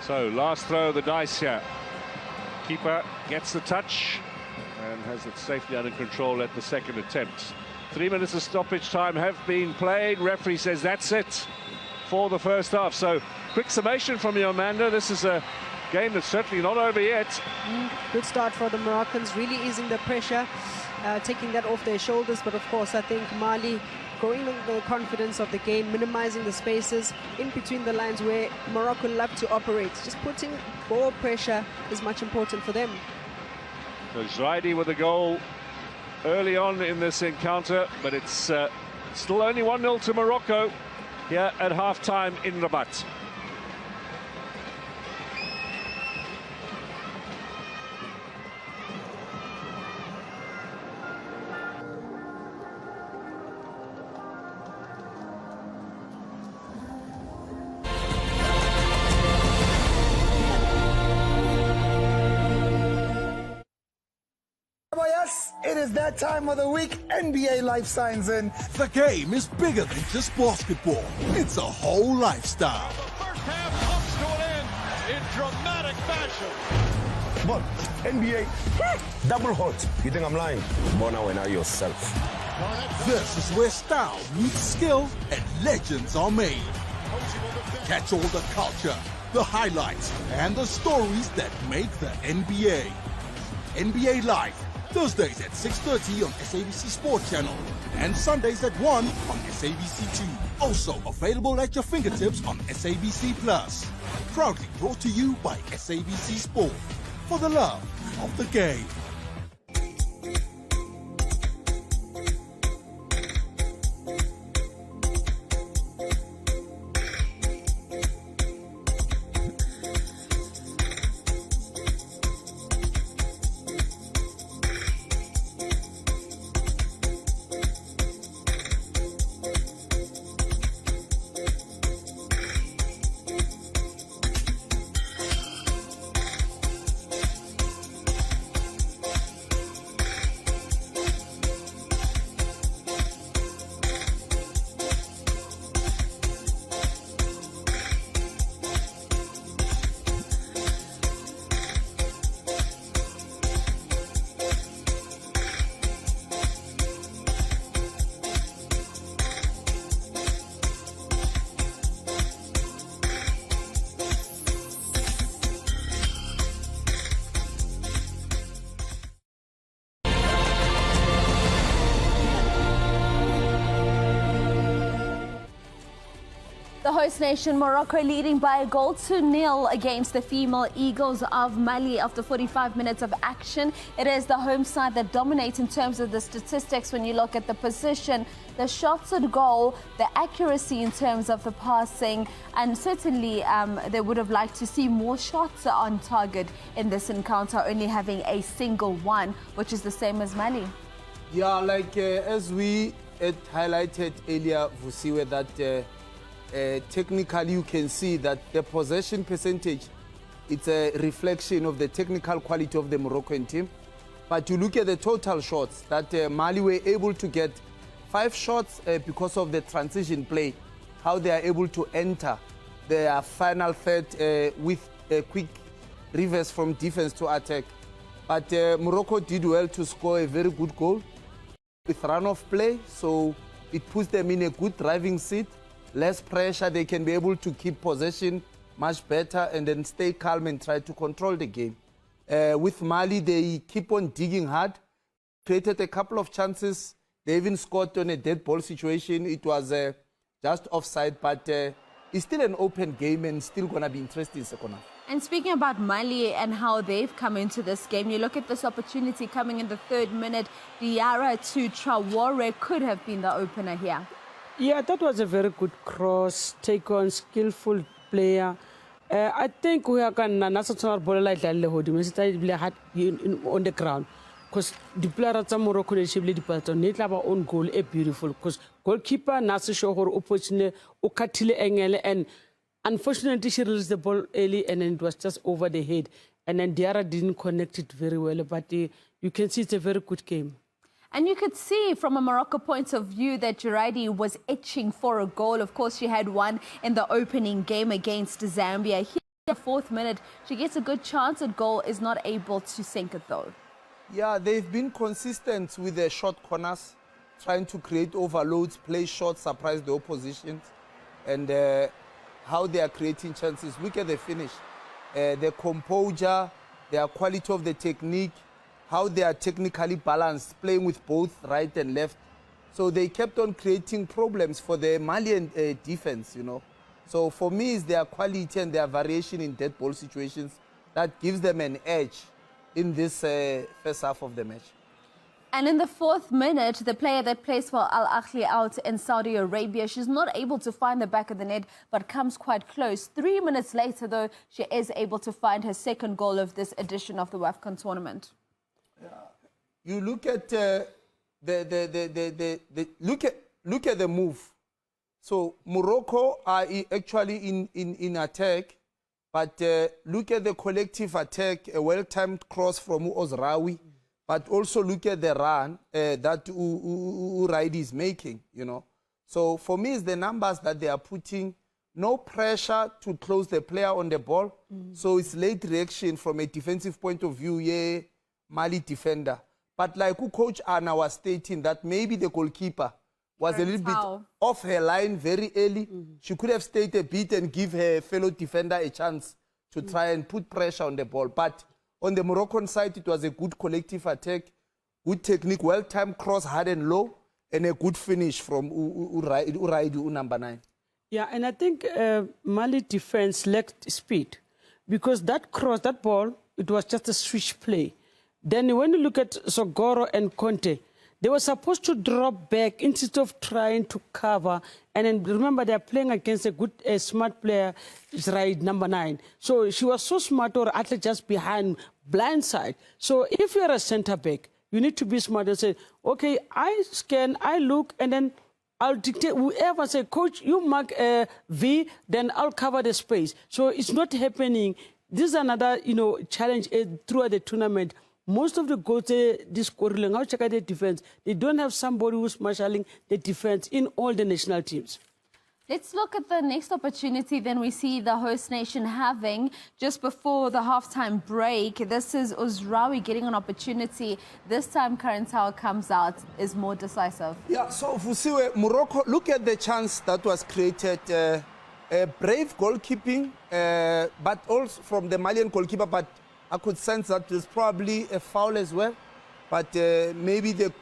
So, last throw of the dice here. Keeper gets the touch and has it safely under control at the second attempt. 3 minutes of stoppage time have been played. Referee says that's it for the first half. So, quick summation from you, Amanda. This is a game that's certainly not over yet. Good start for the Moroccans, really easing the pressure, taking that off their shoulders. But of course, I think Mali going with the confidence of the game, minimizing the spaces in between the lines where Morocco love to operate. Just putting ball pressure is much important for them. So Zraidi with a goal early on in this encounter, but it's still only 1-0 to Morocco here at half-time in Rabat. It is that time of the week, NBA Life signs in. The game is bigger than just basketball. It's a whole lifestyle. The first half comes to an end in dramatic fashion. But NBA, double hot. You think I'm lying? Bona when are yourself. This is where style meets skill and legends are made. Catch all the culture, the highlights, and the stories that make the NBA. NBA Live, Thursdays at 6:30 on SABC Sport Channel and Sundays at 1 on SABC2. Also available at your fingertips on SABC Plus. Proudly brought to you by SABC Sport, for the love of the game. The host nation, Morocco, leading by a goal to 0 against the female Eagles of Mali after 45 minutes of action. It is the home side that dominates in terms of the statistics when you look at the position, the shots at goal, the accuracy in terms of the passing, and certainly they would have liked to see more shots on target in this encounter, only having a single one, which is the same as Mali. Yeah, like as we had highlighted earlier, Vusiwe, that technically you can see that the possession percentage, it's a reflection of the technical quality of the Moroccan team. But you look at the total shots that Mali were able to get 5 shots because of the transition play, how they are able to enter their final third with a quick reverse from defense to attack. But Morocco did well to score a very good goal with run-off play, so it puts them in a good driving seat. Less pressure, they can be able to keep possession much better and then stay calm and try to control the game. With Mali, they keep on digging hard, created a couple of chances. They even scored on a dead ball situation. It was just offside, but it's still an open game and still going to be interesting second half. And speaking about Mali and how they've come into this game, you look at this opportunity coming in the 3rd minute. Diarra to Traore could have been the opener here. Yeah, that was a very good cross, take on, skillful player. I think we are going to ball like on the ground. Because the players of Morocco, they have our own goal, a beautiful. Because goalkeeper, Nasa show her opportunity, Ukatile Engel, and unfortunately she released the ball early and then it was just over the head. And then Diarra didn't connect it very well, but you can see it's a very good game. And you could see from a Morocco point of view that Jiraidi was itching for a goal. Of course, she had one in the opening game against Zambia. Here in the 4th minute, she gets a good chance at goal, is not able to sink it though. Yeah, they've been consistent with their short corners, trying to create overloads, play shots, surprise the opposition, and how they are creating chances. Look at the finish. The composure, their quality of the technique, how they are technically balanced, playing with both right and left. So they kept on creating problems for the Malian defense, you know. So for me, it's their quality and their variation in dead ball situations that gives them an edge in this first half of the match. And in the 4th minute, the player that plays for Al Ahly out in Saudi Arabia, she's not able to find the back of the net, but comes quite close. 3 minutes later, though, she is able to find her 2nd goal of this edition of the AFCON tournament. You look at look at the move. So Morocco are actually in attack, but look at the collective attack, a well-timed cross from Ozraoui, but also look at the run that Uraidi is making, you know. So for me, it's the numbers that they are putting, no pressure to close the player on the ball. So it's late reaction from a defensive point of view, yeah, Mali defender. But like Coach Anna was stating that maybe the goalkeeper was a little bit off her line very early. She could have stayed a bit and give her fellow defender a chance to try and put pressure on the ball. But on the Moroccan side, it was a good collective attack. good technique, well-timed cross, hard and low, and a good finish from Uraidu, number 9. Yeah, and I think Mali defense lacked speed because that cross, that ball, it was just a switch play. Then when you look at Sogoro and Conte, they were supposed to drop back instead of trying to cover. And then remember, they're playing against a good, smart player, Israel, number 9. So she was so smart, or athlete just behind, blind side. So if you're a center back, you need to be smart and say, okay, I scan, I look, and then I'll dictate, whoever say, coach, you mark a V, then I'll cover the space. So it's not happening. This is another, challenge throughout the tournament. Most of the goals they score, how check out the defense. They don't have somebody who's marshalling the defense in all the national teams. Let's look at the next opportunity then we see the host nation having just before the halftime break. This is Uzrawi getting an opportunity. This time Karantau comes out, is more decisive. Yeah, so Fusiwe, Morocco, look at the chance that was created. Brave goalkeeping, but also from the Malian goalkeeper, but I could sense that there's probably a foul as well. But maybe the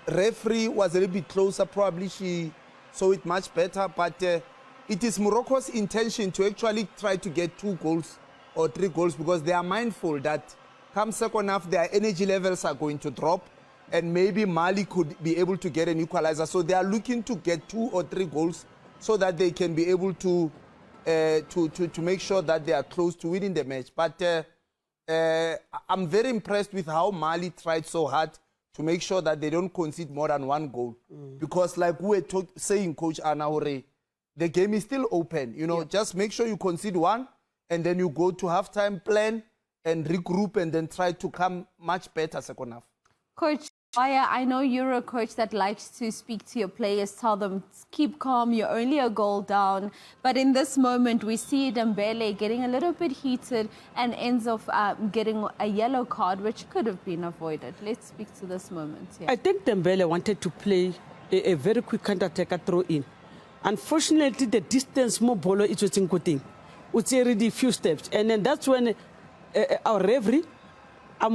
referee was a little bit closer, probably she saw it much better, but it is Morocco's intention to actually try to get 2 goals or 3 goals because they are mindful that come second half, their energy levels are going to drop and maybe Mali could be able to get an equalizer. So they are looking to get 2 or 3 goals so that they can be able to make sure that they are close to winning the match. But I'm very impressed with how Mali tried so hard to make sure that they don't concede more than 1 goal. Because like we were saying, Coach Anaure, the game is still open. Just make sure you concede 1 and then you go to halftime, plan and regroup and then try to come much better second half. Coach, I know you're a coach that likes to speak to your players, tell them, keep calm, you're only a goal down. But in this moment, we see Dembele getting a little bit heated and ends up getting a yellow card, which could have been avoided. Let's speak to this moment. Yeah. I think Dembele wanted to play a very quick counter-attacker throw-in. Unfortunately, the distance more bolo is what's thing. It's already a few steps. And then that's when our referee, I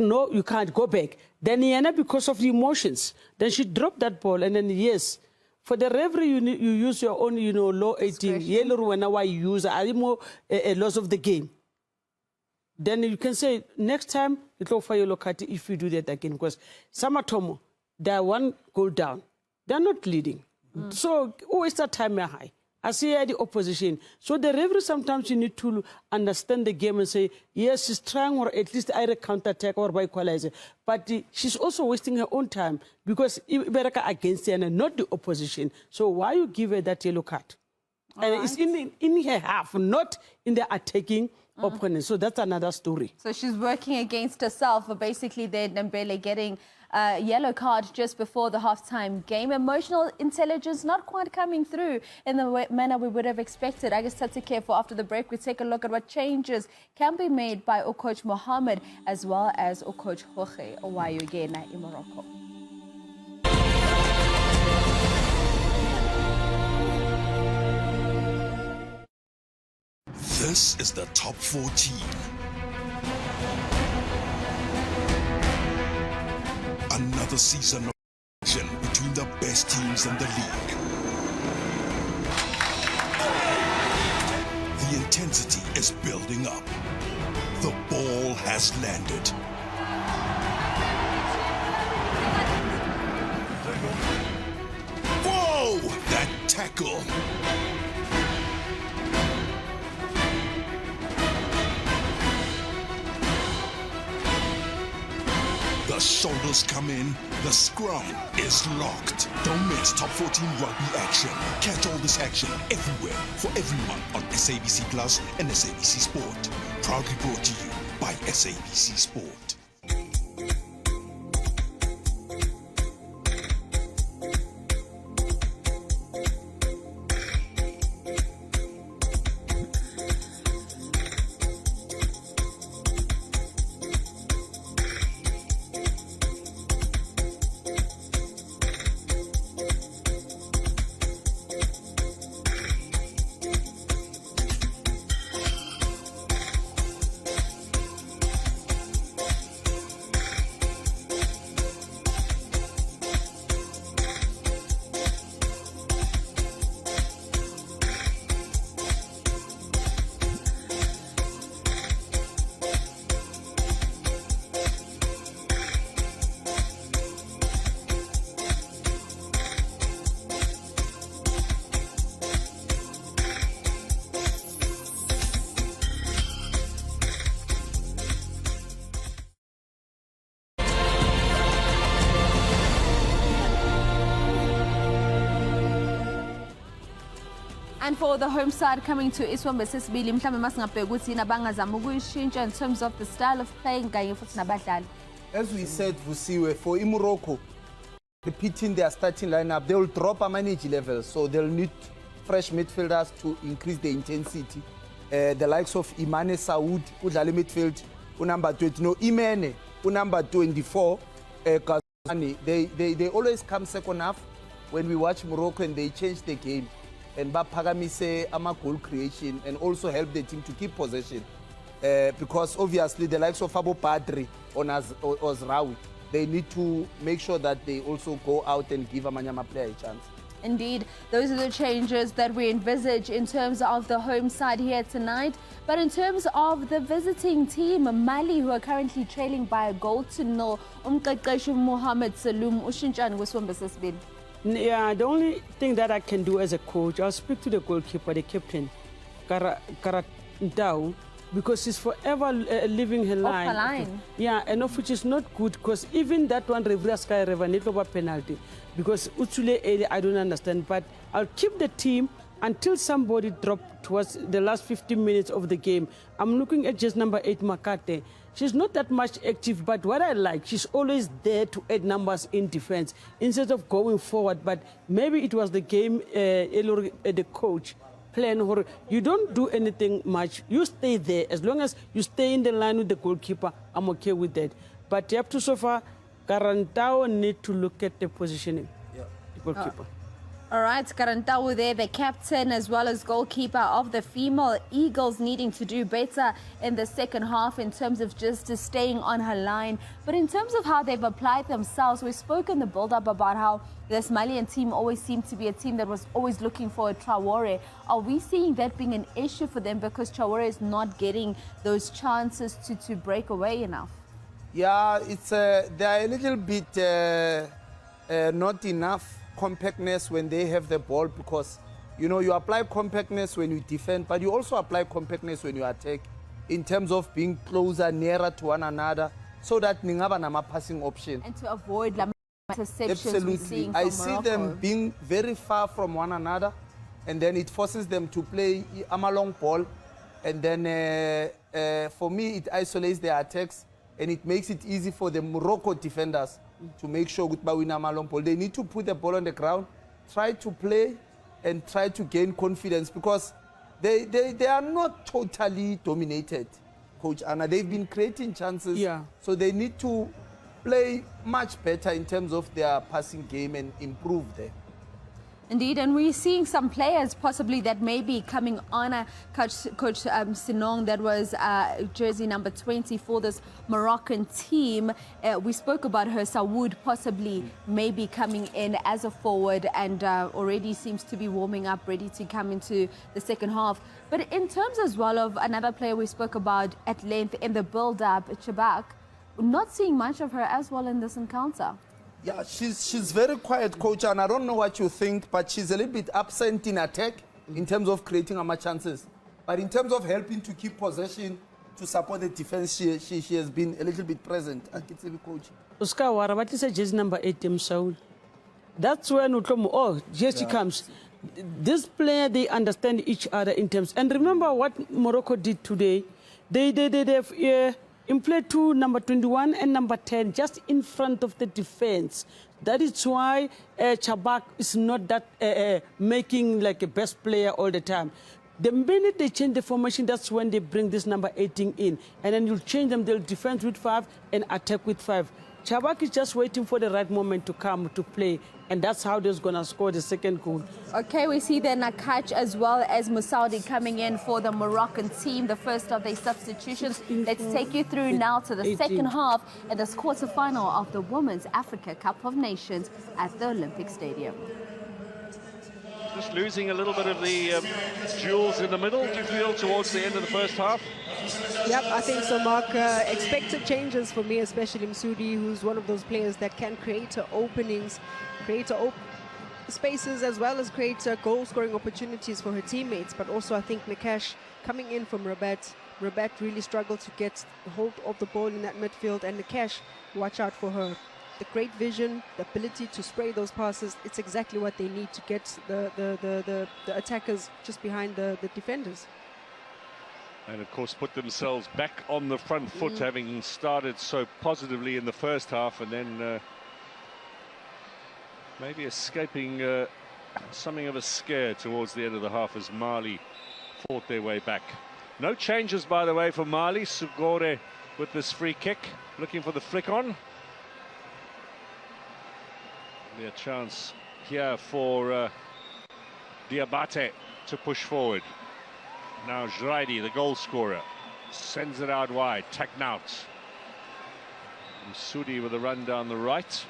know you can't go back. Then Yana, because of the emotions, then she dropped that ball. And then, yes, for the referee, you use your own, law 18. Yellow, whenever you use a loss of the game. Then you can say, next time, it will for yellow card if you do that again. Because Samatomo, they are 1 goal down. They're not leading. So, always that time high. I see the opposition. So the referee, sometimes you need to understand the game and say, yes, she's trying, or at least either counter-attack or by equalizer. But she's also wasting her own time because Iberaka against her and not the opposition. So why you give her that yellow card? And it's in her half, not in the attacking opponent. So that's another story. So she's working against herself, but basically then Dembele getting a yellow card just before the halftime game. Emotional intelligence not quite coming through in the manner we would have expected. I guess that's a care for after the break. We take a look at what changes can be made by Coach Mohammed as well as Coach Jorge Owayogena in Morocco. This is the top 14. Another season of action between the best teams in the league. The intensity is building up. The ball has landed. Whoa! That tackle! The shoulders come in, the scrum is locked. Don't miss top 14 rugby action. Catch all this action everywhere for everyone on SABC Plus and SABC Sport. Proudly brought to you by SABC Sport. And for the home side coming to Iswamba Sesibili, mhlambe masingabheka ukuthi nabangazama ukuyishintsha in terms of the style of playing kanye futhi nabadlali. As we said, Vusiwe, for Morocco, repeating their starting lineup, they will drop a manage level, so they'll need fresh midfielders to increase the intensity. The likes of Imane Saoud, udlala midfield, number 20, no, Imane, number 24, Gazani, they always come second half when we watch Morocco and they change the game. And Bapagamise ama goal creation and also help the team to keep possession. Because obviously the likes of Fabo Padri or Ozraoui, they need to make sure that they also go out and give a Manyama player a chance. Indeed, those are the changes that we envisage in terms of the home side here tonight. But in terms of the visiting team, Mali, who are currently trailing by a goal to nil, Umqeqeshi Mohamed Saloom ushintshan kwiswamba sesibili. Yeah, the only thing that I can do as a coach, I'll speak to the goalkeeper, the captain, Karantau, because she's forever living her line. Off her line. Yeah, and of which is not good, because even that one, Sky River, need over penalty. Because Uchule, I don't understand, but I'll keep the team until somebody dropped towards the last 15 minutes of the game. I'm looking at just number 8, Makate. She's not that much active, but what I like, she's always there to add numbers in defense instead of going forward. But maybe it was the game, the coach plan, or you don't do anything much. You stay there. As long as you stay in the line with the goalkeeper, I'm okay with that. But you have to, so far, Karantao need to look at the positioning, the goalkeeper. All right, Karantau there, the captain as well as goalkeeper of the female Eagles, needing to do better in the second half in terms of just staying on her line. But in terms of how they've applied themselves, we spoke in the build-up about how this Malian team always seemed to be a team that was always looking for a Traore. Are we seeing that being an issue for them because Traore is not getting those chances to break away enough? Yeah, it's they are a little bit not enough compactness when they have the ball, because you apply compactness when you defend, but you also apply compactness when you attack in terms of being closer, nearer to one another, so that ningaba nama passing option and to avoid interceptions. Absolutely, I see them being very far from one another, and then it forces them to play a long ball, and then for me it isolates their attacks and it makes it easy for the Morocco defenders to make sure they need to put the ball on the ground, try to play and try to gain confidence, because they are not totally dominated, Coach Anna. They've been creating chances, so they need to play much better in terms of their passing game and improve there. Indeed, and we're seeing some players possibly that may be coming on. Coach Sinong, that was jersey number 20 for this Moroccan team. We spoke about her, Saoud possibly maybe coming in as a forward, and already seems to be warming up, ready to come into the second half. But in terms as well of another player we spoke about at length in the build-up, Chabak, not seeing much of her as well in this encounter. Yeah, she's very quiet, Coach, and I don't know what you think, but she's a little bit absent in attack in terms of creating more chances. But in terms of helping to keep possession, to support the defense, she has been a little bit present. I can say, Coach. Oscar, what is jersey number 8, Saul? That's when here she comes. This player, they understand each other in terms. And remember what Morocco did today. They have in play 2, number 21 and number 10, just in front of the defense. That is why Chabak is not that making like a best player all the time. The minute they change the formation, that's when they bring this number 18 in. And then you'll change them, they'll defend with 5 and attack with 5. Chabak is just waiting for the right moment to come to play. And that's how they're going to score the second goal. Okay, we see the Nakach as well as Moussaoudi coming in for the Moroccan team, the first of their substitutions. Let's take you through now to the second half in this quarterfinal of the Women's Africa Cup of Nations at the Olympic Stadium. Just losing a little bit of the jewels in the middle, do you feel, towards the end of the first half? Yep, I think so, Mark. Expected changes for me, especially Moussaoudi, who's one of those players that can create openings, create spaces, as well as create goal-scoring opportunities for her teammates. But also, I think Nakash coming in from Rabat. Rabat really struggled to get hold of the ball in that midfield, and Nakash, watch out for her. the great vision, the ability to spray those passes. It's exactly what they need to get the attackers just behind the defenders. And of course put themselves back on the front foot, having started so positively in the first half, and then maybe escaping something of a scare towards the end of the half as Mali fought their way back. No changes, by the way, for Mali. Sugore with this free kick, looking for the flick on. Be a chance here for Diabate to push forward. Now Jraidi, the goal scorer, sends it out wide. Taknout. Sudi with a run down the right.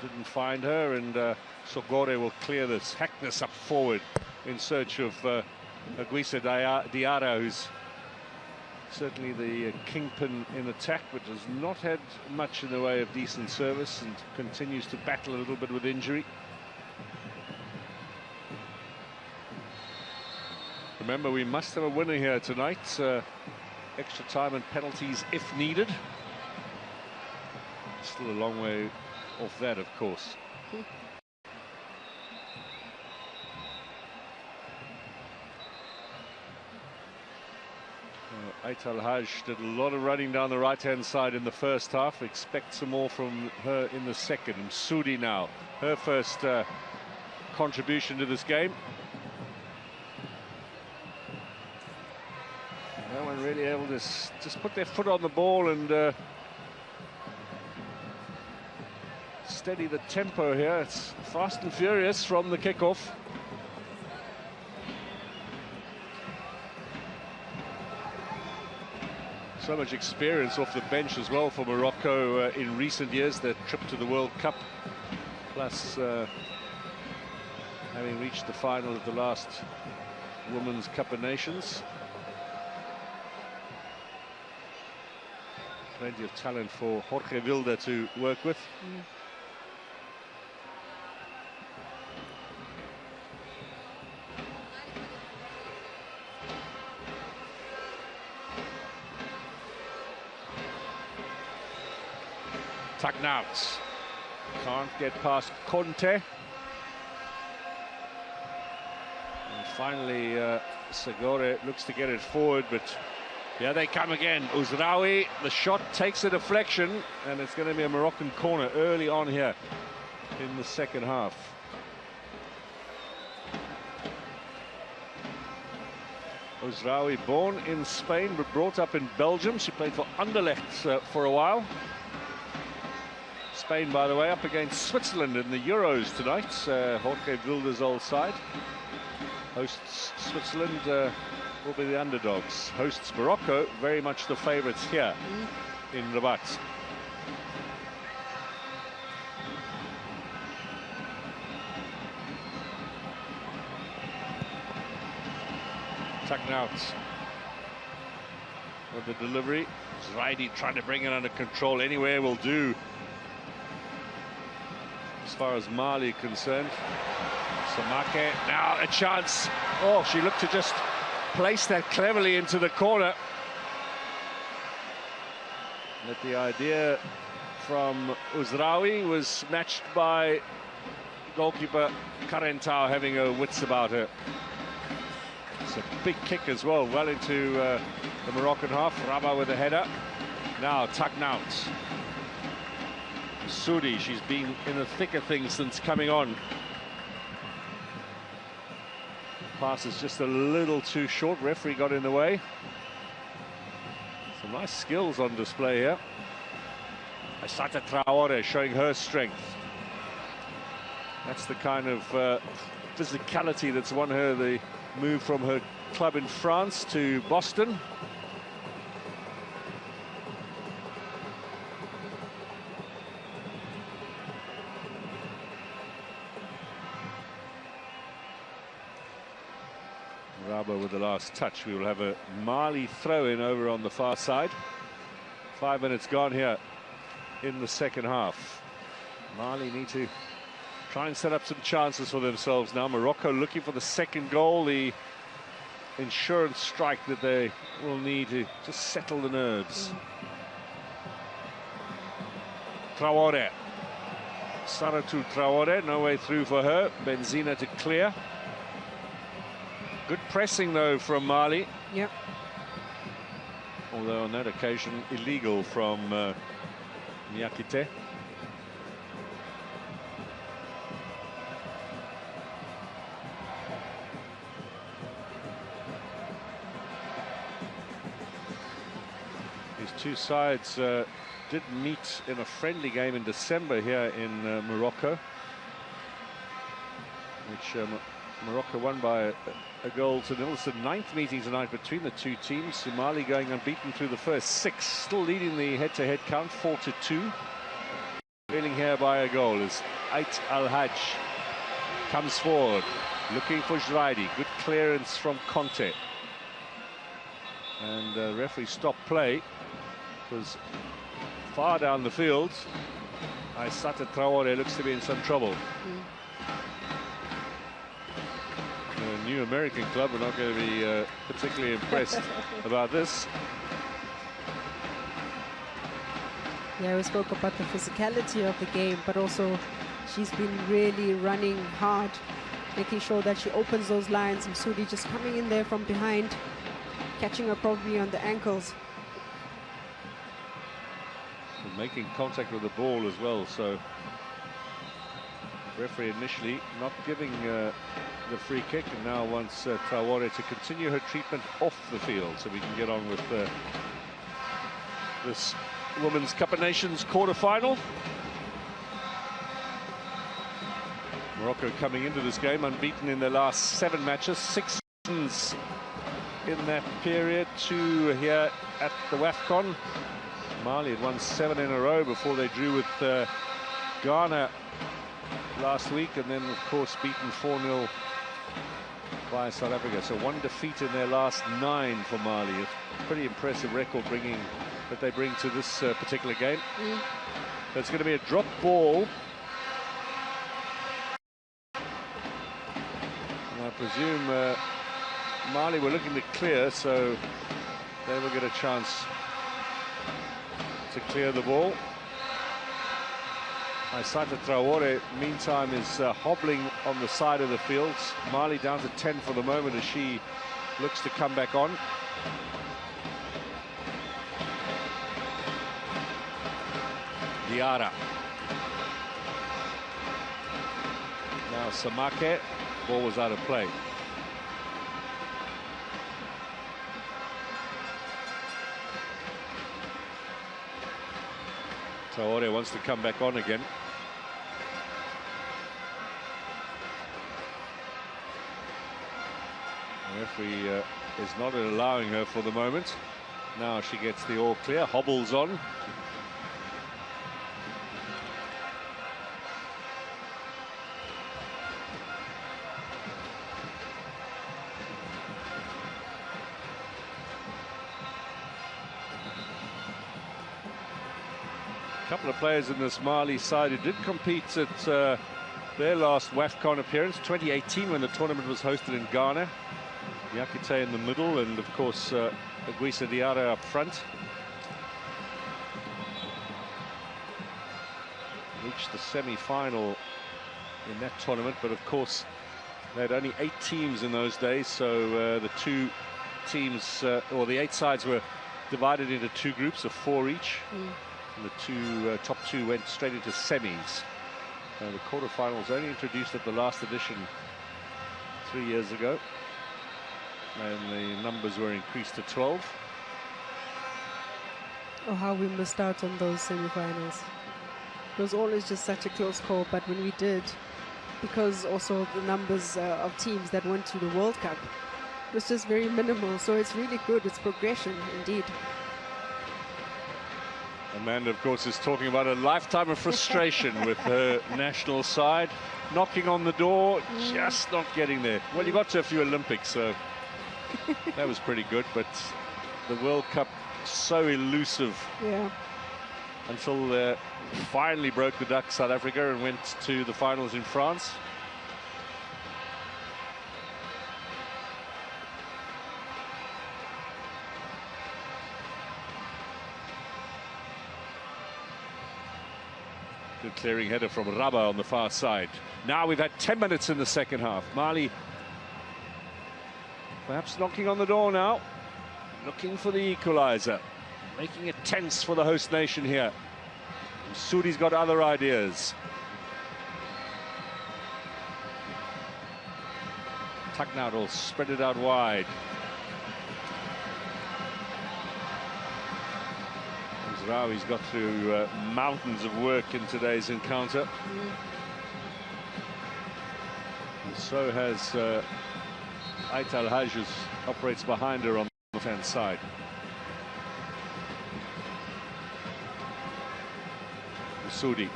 Didn't find her, and Sogore will clear this, hack this up forward in search of Aguisa Diarra, who's certainly the kingpin in attack, but has not had much in the way of decent service and continues to battle a little bit with injury. Remember, we must have a winner here tonight. Extra time and penalties if needed. Still a long way off that, of course. Aital Haj did a lot of running down the right-hand side in the first half. Expect some more from her in the second. Sudi now, her first contribution to this game. No one really able to just put their foot on the ball and steady the tempo here. It's fast and furious from the kickoff. So much experience off the bench as well for Morocco in recent years. Their trip to the World Cup, plus having reached the final of the last Women's Cup of Nations. Plenty of talent for Jorge Vilda to work with. Taknout can't get past Conte. And finally, Segore looks to get it forward, but here they come again. Ouzraoui, the shot takes a deflection, and it's going to be a Moroccan corner early on here in the second half. Ouzraoui, born in Spain but brought up in Belgium. She played for Anderlecht for a while. Spain, by the way, up against Switzerland in the Euros tonight. Jorge Vilda's old side. Hosts Switzerland will be the underdogs. Hosts Morocco, very much the favourites here in Rabat. Taknout with the delivery. Zraidi trying to bring it under control. Anywhere will do, as far as Mali concerned. Samake, now a chance. Oh, she looked to just place that cleverly into the corner. But the idea from Ouzraoui was matched by goalkeeper Karentau having her wits about her. It's a big kick as well, well into the Moroccan half. Raba with a header. Now Taknout. Sudi, she's been in the thick of things since coming on. Pass is just a little too short. Referee got in the way. Some nice skills on display here. Aissata Traore showing her strength. That's the kind of physicality that's won her the move from her club in France to Boston. Raba with the last touch. We will have a Mali throw-in over on the far side. 5 minutes gone here in the second half. Mali need to try and set up some chances for themselves now. Morocco looking for the second goal, the insurance strike that they will need to just settle the nerves. Traore. Saratu Traore, no way through for her. Benzina to clear. Good pressing, though, from Mali. Yep. Although on that occasion, illegal from Nyakite. These two sides did meet in a friendly game in December here in Morocco, which Morocco won by a goal to nil. It's the 9th meeting tonight between the two teams. Mali going unbeaten through the first 6, still leading the head-to-head count 4-2. Trailing here by a goal is Ait Al-Hajj. Comes forward, looking for Jraidi. Good clearance from Conte. And the referee stopped play. It was far down the field. Aissata Traore looks to be in some trouble. The new American club are not going to be particularly impressed about this. Yeah, we spoke about the physicality of the game, but also she's been really running hard, making sure that she opens those lines. Msudi just coming in there from behind, catching her probably on the ankles. Making contact with the ball as well, so referee initially not giving the free kick, and now wants Traore to continue her treatment off the field so we can get on with this Women's Cup of Nations quarter-final. Morocco coming into this game unbeaten in their last 7 matches, 6 wins in that period, 2 here at the AFCON. Mali had won 7 in a row before they drew with Ghana last week, and then of course beaten 4-0 by South Africa. So 1 defeat in their last 9 for Mali. A pretty impressive record that they bring to this particular game. So it's going to be a drop ball. And I presume Mali were looking to clear, so they will get a chance to clear the ball. Aissata Traore, meantime, is hobbling on the side of the field. Mali down to 10 for the moment as she looks to come back on. Diarra. Now Samake. Ball was out of play. Traore wants to come back on again. The referee is not allowing her for the moment. Now she gets the all clear, hobbles on. Couple of players in this Mali side who did compete at their last AFCON appearance, 2018, when the tournament was hosted in Ghana. Nyakite in the middle, and of course Aguisa Diarra up front. Reached the semi-final in that tournament, but of course they had only 8 teams in those days, so the 2 teams, or the 8 sides, were divided into 2 groups of 4 each. And the top 2 went straight into semis. The quarterfinals only introduced at the last edition 3 years ago, and the numbers were increased to 12. Oh, how we missed out on those semi-finals. It was always just such a close call, but when we did, because also the numbers of teams that went to the World Cup was just very minimal, so it's really good. It's progression indeed. Amanda, of course, is talking about a lifetime of frustration with her national side. Knocking on the door, just not getting there. Well, you got to a few Olympics, so that was pretty good, but the World Cup, so elusive. Yeah. Until they finally broke the duck, South Africa, and went to the finals in France. Good clearing header from Rabah on the far side. Now we've had 10 minutes in the second half. Mali perhaps knocking on the door now, looking for the equaliser, making it tense for the host nation here. Sudi's got other ideas. Taknaut will spread it out wide. Rawi's got through mountains of work in today's encounter. And so has Aital Haj, who operates behind her on the left-hand side. Sudi.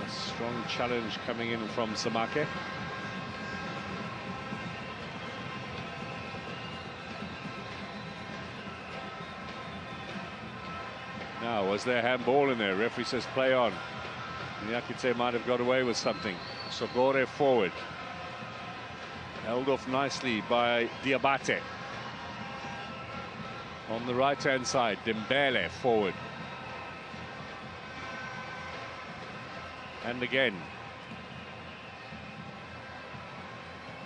A strong challenge coming in from Samake. Now, was there handball in there? Referee says play on. Nyakite might have got away with something. Sogore forward. Held off nicely by Diabate. On the right-hand side, Dembele forward. And again.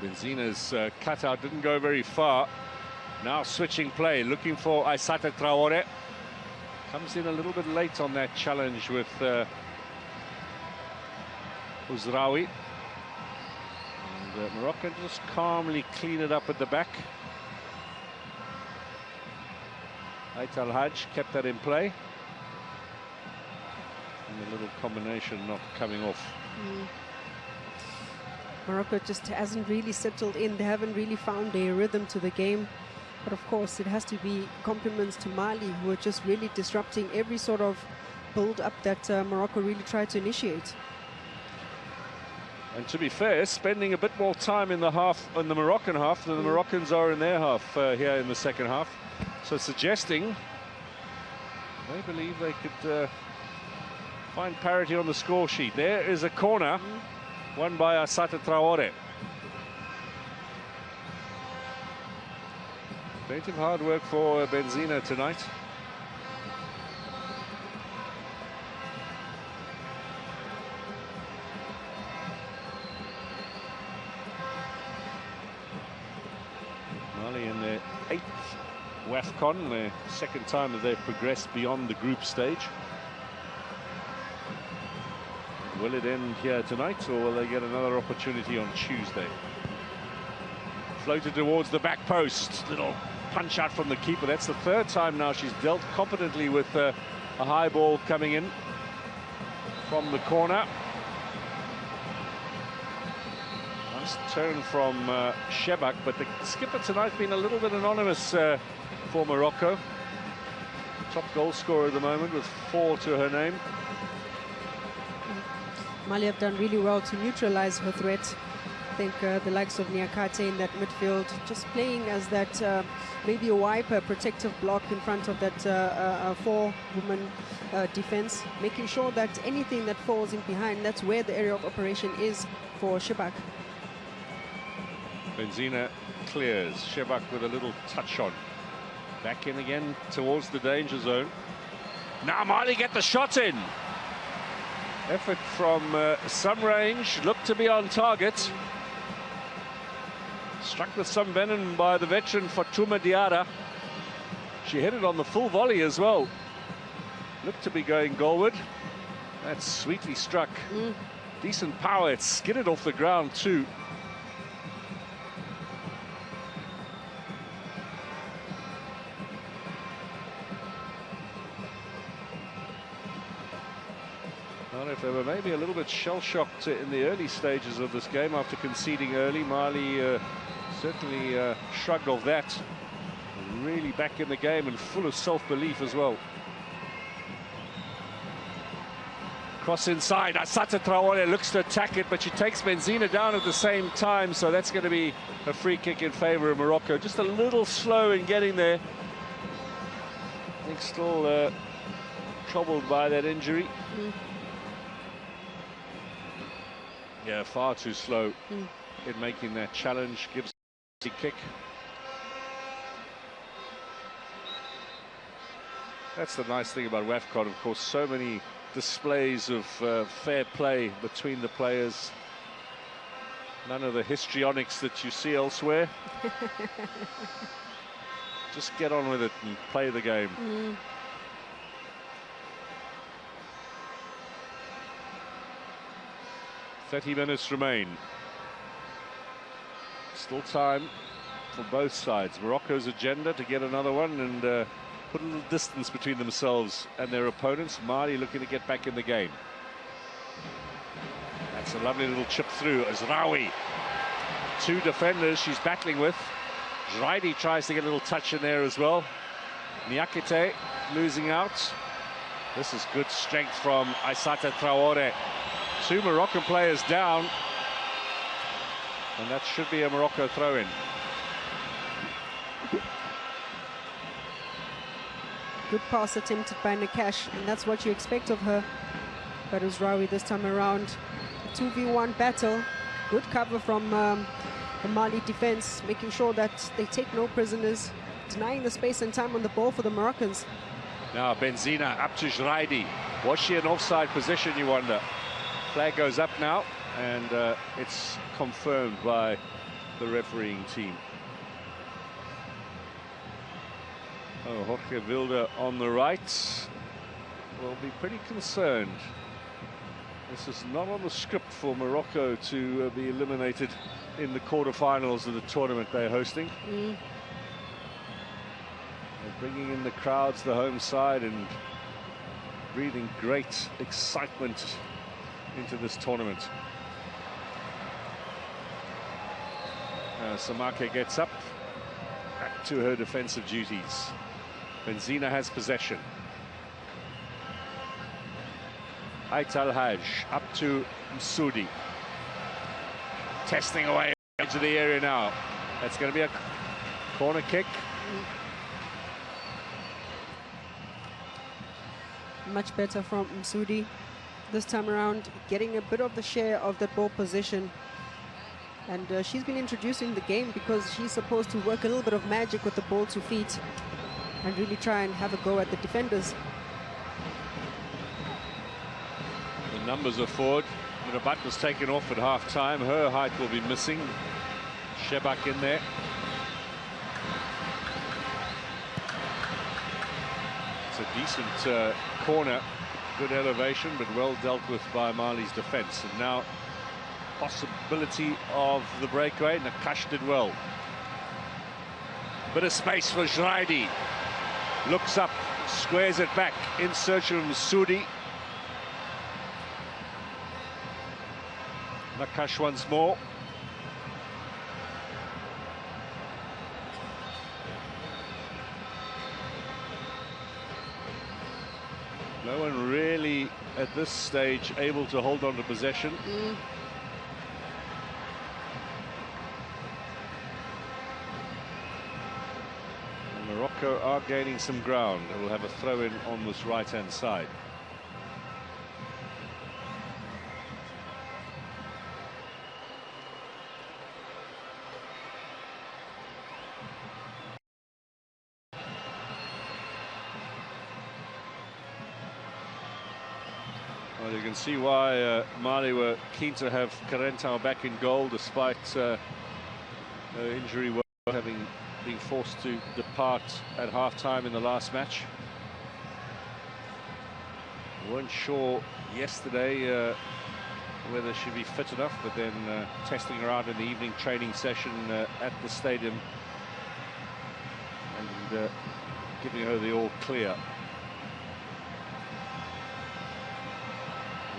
Benzina's cutout didn't go very far. Now switching play, looking for Aissata Traore. Comes in a little bit late on that challenge with Uzraoui. And Morocco just calmly clean it up at the back. Aital Haj kept that in play. And a little combination not coming off. Morocco just hasn't really settled in. They haven't really found a rhythm to the game. But of course, it has to be compliments to Mali, who are just really disrupting every sort of build-up that Morocco really tried to initiate. And to be fair, spending a bit more time in the Moroccan half than the Moroccans are in their half here in the second half. So suggesting they believe they could find parity on the score sheet. There is a corner won by Aissata Traore. Plenty of hard work for Benzina tonight. Mali in their 8th AFCON, their second time that they've progressed beyond the group stage. Will it end here tonight, or will they get another opportunity on Tuesday? Floated towards the back post. Little punch out from the keeper. That's the third time now she's dealt competently with a high ball coming in from the corner. Nice turn from Shebak, but the skipper tonight been a little bit anonymous for Morocco. Top goal scorer at the moment with 4 to her name. Mali have done really well to neutralize her threat. I think the likes of Nyakate in that midfield, just playing as that maybe a wiper, protective block in front of that 4-woman defense, making sure that anything that falls in behind, that's where the area of operation is for Shebak. Benzina clears. Shebak with a little touch on. Back in again towards the danger zone. Now Mali get the shot in. Effort from some range, looked to be on target. Struck with some venom by the veteran Fatuma Diarra. She hit it on the full volley as well. Looked to be going goalward. That's sweetly struck. Decent power, it skidded off the ground too. Well, if they were maybe a little bit shell-shocked in the early stages of this game after conceding early, Mali certainly shrugged off that. Really back in the game and full of self-belief as well. Cross inside, Aissata Traore looks to attack it, but she takes Benzina down at the same time, so that's going to be a free kick in favour of Morocco. Just a little slow in getting there. I think still troubled by that injury. Yeah, far too slow in making that challenge. Gives a kick. That's the nice thing about AFCON, of course, so many displays of fair play between the players. None of the histrionics that you see elsewhere. Just get on with it and play the game. 30 minutes remain. Still time for both sides. Morocco's agenda to get another one and put a little distance between themselves and their opponents. Mali looking to get back in the game. That's a lovely little chip through as Rawi. Two defenders she's battling with. Zraidi tries to get a little touch in there as well. Niakite losing out. This is good strength from Aissata Traore. Two Moroccan players down. And that should be a Morocco throw-in. Good pass attempted by Nakash, and that's what you expect of her. But it was Rawi this time around. A 2v1 battle. Good cover from the Mali defense, making sure that they take no prisoners, denying the space and time on the ball for the Moroccans. Now Benzina up to Zraidi. Was she in offside position, you wonder? Flag goes up now, and it's confirmed by the refereeing team. Oh, Jorge Wilder on the right will be pretty concerned. This is not on the script for Morocco to be eliminated in the quarterfinals of the tournament they're hosting. They're bringing in the crowds, the home side, and breathing great excitement into this tournament. Samake gets up, back to her defensive duties. Benzina has possession. Aital Haj up to Msoudi. Testing away into the area now. That's going to be a corner kick. Much better from Msoudi. This time around, getting a bit of the share of that ball position. And she's been introducing the game because she's supposed to work a little bit of magic with the ball to feet and really try and have a go at the defenders. The numbers are forward. Rabat was taken off at half-time. Her height will be missing. Shebak in there. It's a decent corner. Good elevation, but well dealt with by Mali's defence. And now, possibility of the breakaway. Nakash did well. Bit of space for Zraidi. Looks up, squares it back in search of Msoudi. Nakash once more. No one really at this stage able to hold on to possession. And Morocco are gaining some ground. They will have a throw-in on this right-hand side. Well, you can see why Mali were keen to have Karentau back in goal, despite her injury, having been forced to depart at half-time in the last match. We weren't sure yesterday whether she'd be fit enough, but then testing her out in the evening training session at the stadium and giving her the all clear.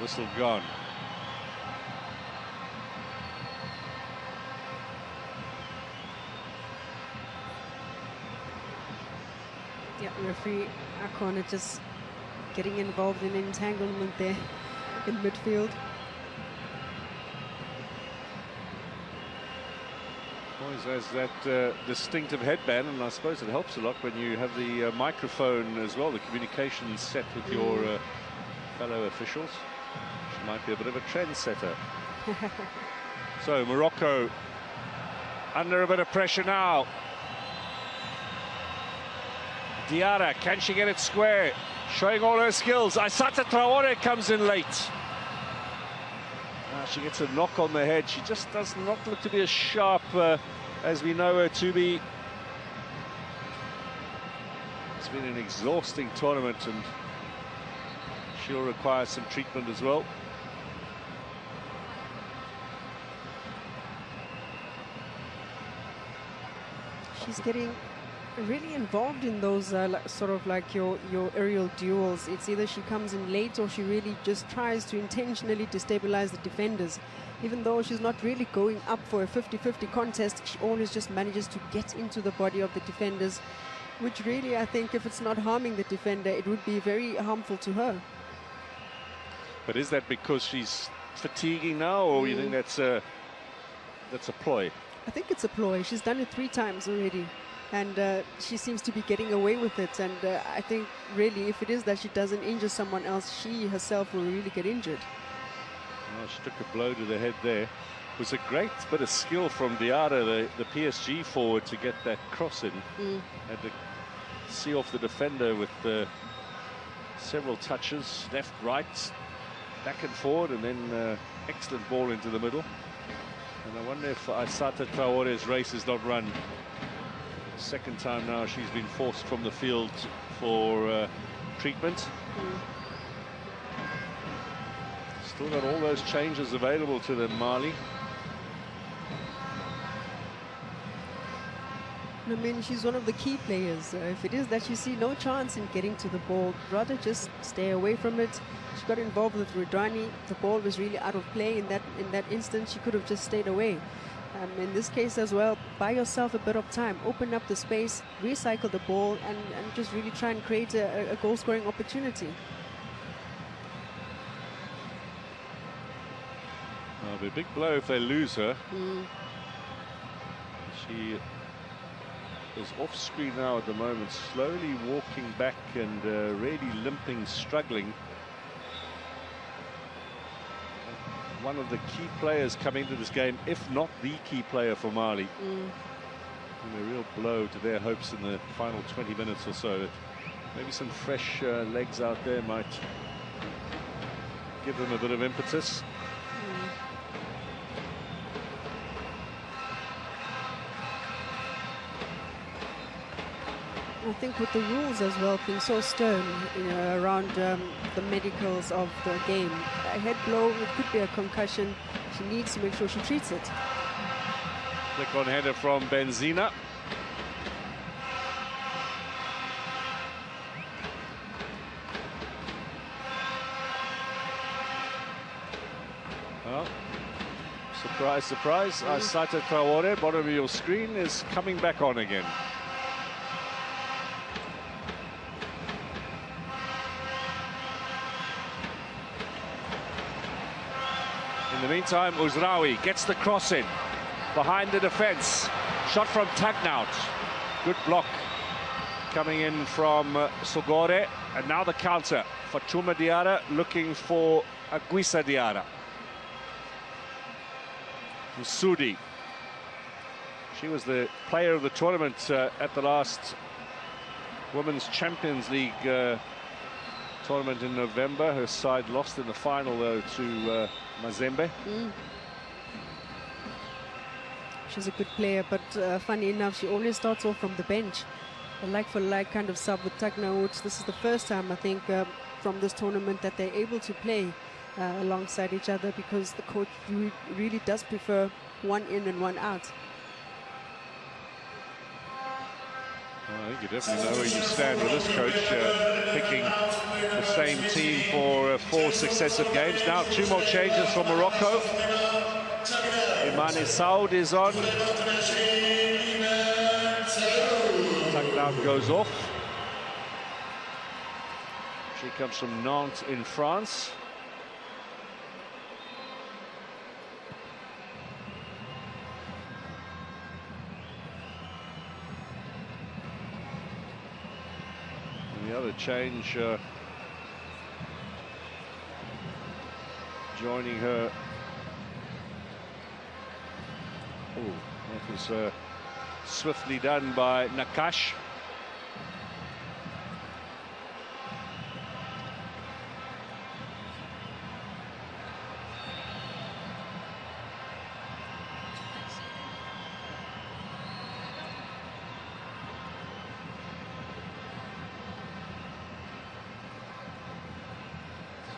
Whistle gone. Yeah, referee Akon just getting involved in entanglement there in midfield. Always has that distinctive headband, and I suppose it helps a lot when you have the microphone as well, the communication set with your fellow officials. She might be a bit of a trendsetter. So Morocco under a bit of pressure now. Diarra, can she get it square? Showing all her skills. Aissata Traore comes in late. She gets a knock on the head. She just does not look to be as sharp as we know her to be. It's been an exhausting tournament, and she'll require some treatment as well. She's getting really involved in those sort of like your aerial duels. It's either she comes in late or she really just tries to intentionally destabilize the defenders. Even though she's not really going up for a 50-50 contest, she always just manages to get into the body of the defenders, which really, I think, if it's not harming the defender, it would be very harmful to her. But is that because she's fatiguing now, or you think that's a ploy? I think it's a ploy. She's done it 3 times already, and she seems to be getting away with it. And I think really, if it is that she doesn't injure someone else, she herself will really get injured. Well, she took a blow to the head there. It was a great bit of skill from Diarra, the PSG forward, to get that cross in. Had to see off the defender with several touches, left, right, back and forward, and then excellent ball into the middle. And I wonder if Aissata Traore's race has not run. Second time now she's been forced from the field for treatment. Still got all those changes available to them, Mali. I mean, she's one of the key players. If it is that you see no chance in getting to the ball, rather just stay away from it. She got involved with Rudani. The ball was really out of play in that instant. She could have just stayed away. In this case as well, buy yourself a bit of time. Open up the space, recycle the ball, and just really try and create a goal-scoring opportunity. It'll be a big blow if they lose her. She is off screen now at the moment, slowly walking back and really limping, struggling. One of the key players coming into this game, if not the key player for Mali. And a real blow to their hopes in the final 20 minutes or so. Maybe some fresh legs out there might give them a bit of impetus. I think with the rules as well being so stern, you know, around the medicals of the game, a head blow, it could be a concussion. She needs to make sure she treats it. Flick on header from Benzina. Well, surprise, surprise. Aissata Traore, bottom of your screen, is coming back on again. In the meantime, Ouzraoui gets the cross in behind the defense. Shot from Tagnout. Good block coming in from Sogore. And now the counter. Fatuma Diarra looking for Aguisa Diarra. Sudi. She was the player of the tournament at the last Women's Champions League tournament in November. Her side lost in the final, though, to Mazembe. She's a good player, but funny enough, she always starts off from the bench. A like-for-like kind of sub with Tagnout. This is the first time, I think, from this tournament that they're able to play alongside each other, because the coach really does prefer one in and one out. I think you definitely know where you stand with this coach, picking the same team for 4 successive games. Now 2 more changes for Morocco. Imane Saud is on. Tagnout goes off. She comes from Nantes in France. The other change joining her. Oh, that was swiftly done by Nakash.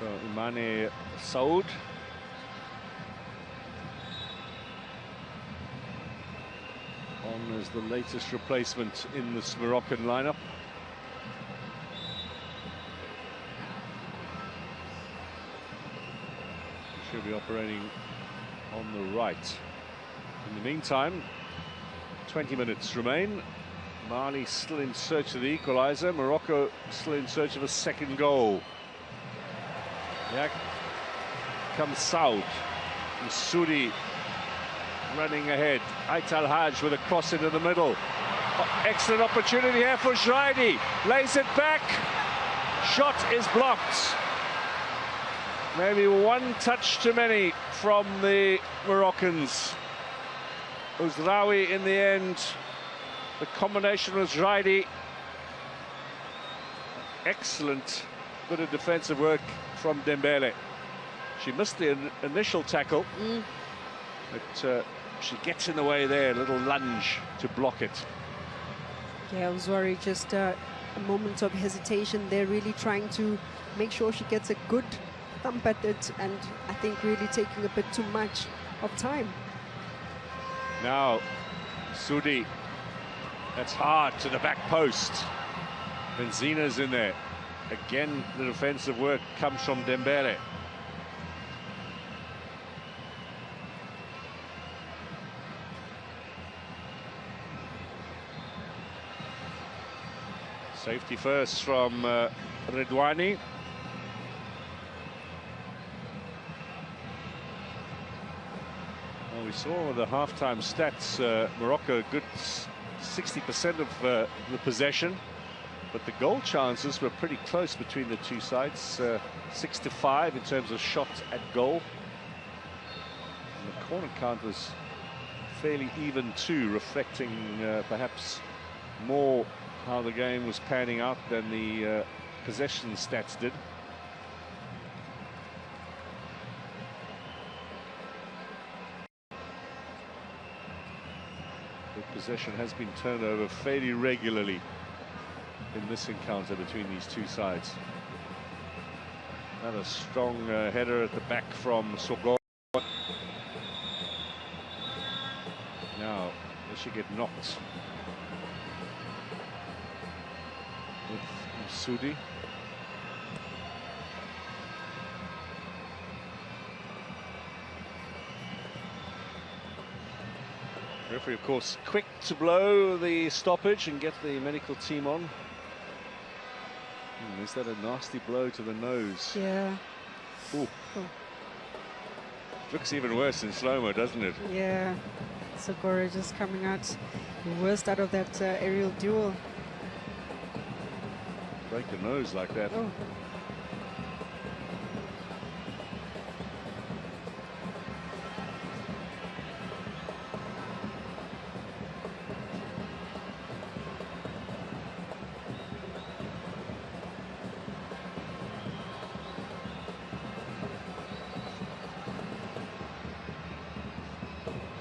So Imane Saud. On as the latest replacement in this Moroccan lineup. She'll be operating on the right. In the meantime, 20 minutes remain. Mali still in search of the equaliser. Morocco still in search of a second goal. Yeah, comes Saud. Sudi running ahead. Ait Al-Hajj with a cross into the middle. Oh, excellent opportunity here for Jraidi. Lays it back. Shot is blocked. Maybe one touch too many from the Moroccans. Ouzraoui in the end. The combination with Jraidi. Excellent bit of defensive work from Dembele. She missed the initial tackle, but she gets in the way there, a little lunge to block it. Yeah, I was worried, just a moment of hesitation there, really trying to make sure she gets a good thump at it, and I think really taking a bit too much of time. Now, Sudi, that's hard to the back post. Benzina's in there. Again, the defensive work comes from Dembele. Safety first from Redouani. Well, we saw the halftime stats. Morocco a good 60% of the possession, but the goal chances were pretty close between the two sides. 6-5 in terms of shots at goal. And the corner count was fairly even too, reflecting perhaps more how the game was panning out than the possession stats did. The possession has been turned over fairly regularly in this encounter between these two sides. Another strong header at the back from Sogor. Now, they should get knocked with Sudi. Referee, of course, quick to blow the stoppage and get the medical team on. Is that a nasty blow to the nose? Yeah. Ooh. Oh. Looks even worse in slow-mo, doesn't it? Yeah. Sogor just coming out the worst out of that aerial duel. Break the nose like that. Oh.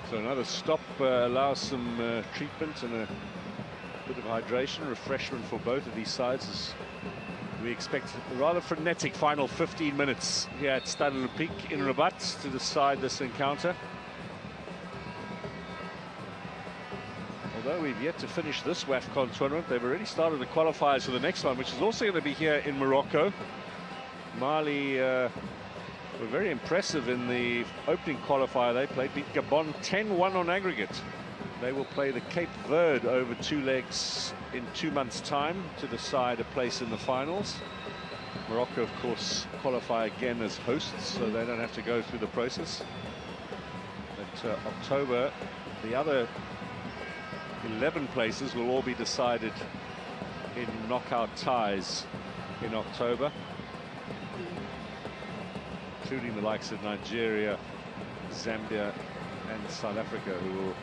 So another stop allows some treatment and a bit of hydration, refreshment for both of these sides, as we expect a rather frenetic final 15 minutes here at Stade Olympique in Rabat to decide this encounter. Although we've yet to finish this AFCON tournament, they've already started the qualifiers for the next one, which is also going to be here in Morocco. Mali were very impressive in the opening qualifier they played, beat Gabon 10-1 on aggregate. They will play the Cape Verde over 2 legs in 2 months' time to decide a place in the finals. Morocco, of course, qualify again as hosts, so they don't have to go through the process. But October, the other 11 places will all be decided in knockout ties in October, including the likes of Nigeria, Zambia and South Africa, who will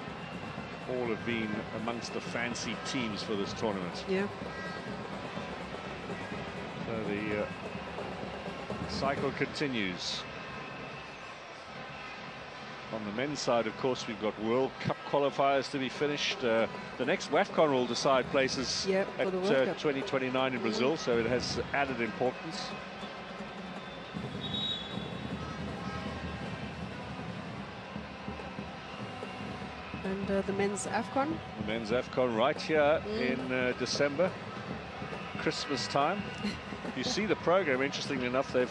all have been amongst the fancy teams for this tournament. Yeah. So the cycle continues. On the men's side, of course, we've got World Cup qualifiers to be finished. The next AFCON will decide places at 2029 in Brazil, so it has added importance. the men's AFCON. The men's AFCON right here in December, Christmas time. You see the program, interestingly enough, it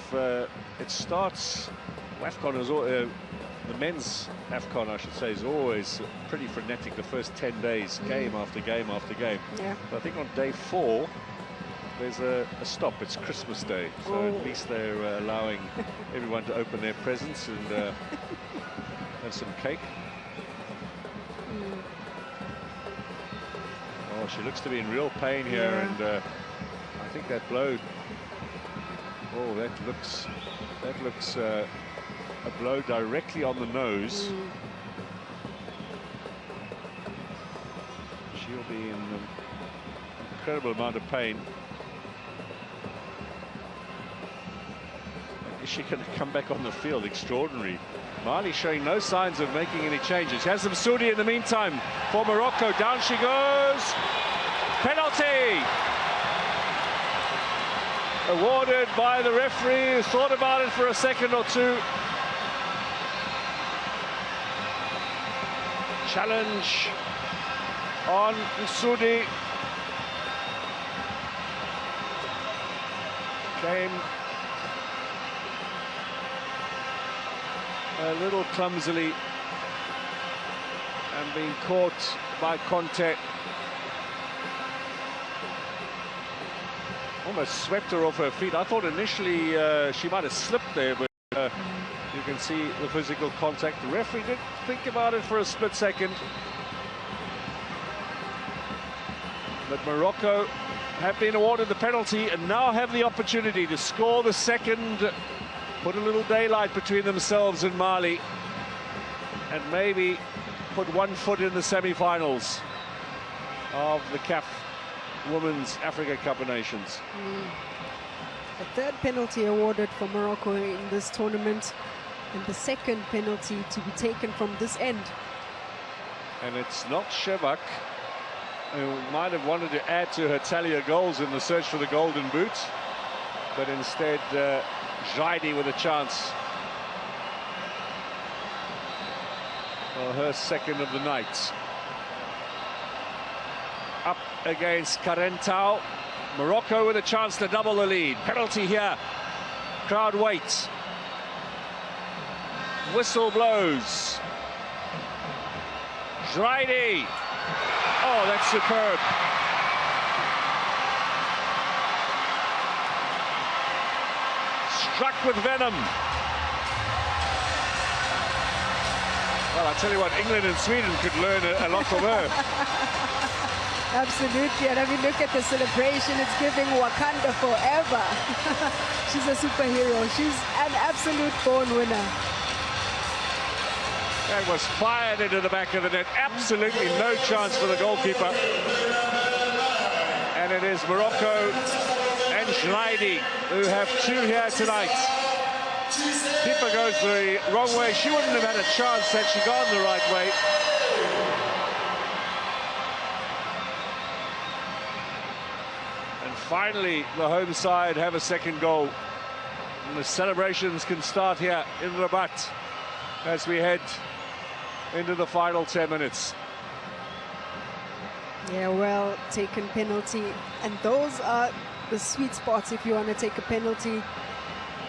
starts, AFCON is the men's AFCON, I should say, is always pretty frenetic the first 10 days, game after game after game. Yeah. But I think on day 4, there's a stop. It's Christmas Day, so at least they're allowing everyone to open their presents and have some cake. Oh, she looks to be in real pain here, and I think that blow. Oh, that looks a blow directly on the nose. She'll be in an incredible amount of pain. Is she going to come back on the field? Extraordinary. Mali showing no signs of making any changes. Has Msoudi in the meantime for Morocco. Down she goes. Penalty! Awarded by the referee, who thought about it for a second or two. Challenge on Msoudi. Came a little clumsily and being caught by Conte. Almost swept her off her feet. I thought initially she might have slipped there, but you can see the physical contact. The referee did think about it for a split second. But Morocco have been awarded the penalty and now have the opportunity to score the second, put a little daylight between themselves and Mali, and maybe put one foot in the semi-finals of the CAF Women's Africa Cup of Nations. The third penalty awarded for Morocco in this tournament, and the second penalty to be taken from this end. And it's not Shevak, who might have wanted to add to her tally of goals in the search for the golden boot, but instead Jaidi with a chance for her second of the night. Up against Carentau. Morocco with a chance to double the lead. Penalty here. Crowd waits. Whistle blows. Jaidi. Oh, that's superb. Struck with venom. Well, I tell you what, England and Sweden could learn a lot from her. Absolutely, and I mean, look at the celebration. It's giving Wakanda forever. She's a superhero. She's an absolute born winner. That was fired into the back of the net. Absolutely no chance for the goalkeeper. And it is Morocco and Jaidi who have two here tonight. Keeper goes the wrong way. She wouldn't have had a chance had she gone the right way. And finally, the home side have a second goal. And the celebrations can start here in Rabat as we head into the final 10 minutes. Yeah, well taken penalty. And those are the sweet spots if you want to take a penalty.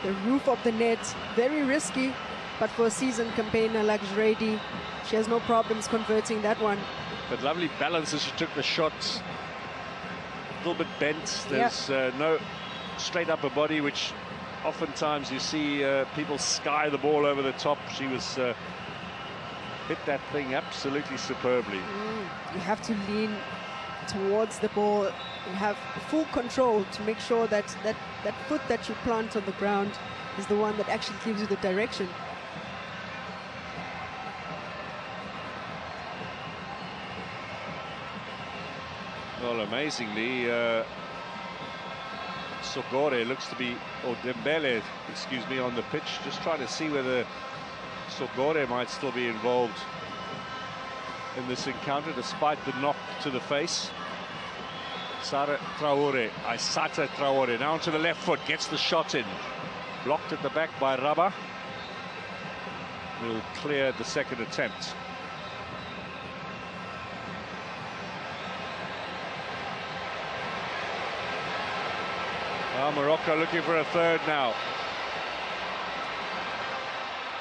The roof of the net, very risky, but for a seasoned campaigner like Jaidi, she has no problems converting that one. But lovely balance as she took the shot. A little bit bent. There's no straight upper body, which oftentimes you see people sky the ball over the top. She was hit that thing absolutely superbly. You have to lean towards the ball and have full control to make sure that that foot that you plant on the ground is the one that actually gives you the direction. Well, amazingly, Sogore looks to be, or Dembele, excuse me, on the pitch, just trying to see whether Sogore might still be involved in this encounter, despite the knock to the face. Aissata Traore, now to the left foot, gets the shot in. Blocked at the back by Rabah. Will clear the second attempt. Well, Morocco looking for a third now.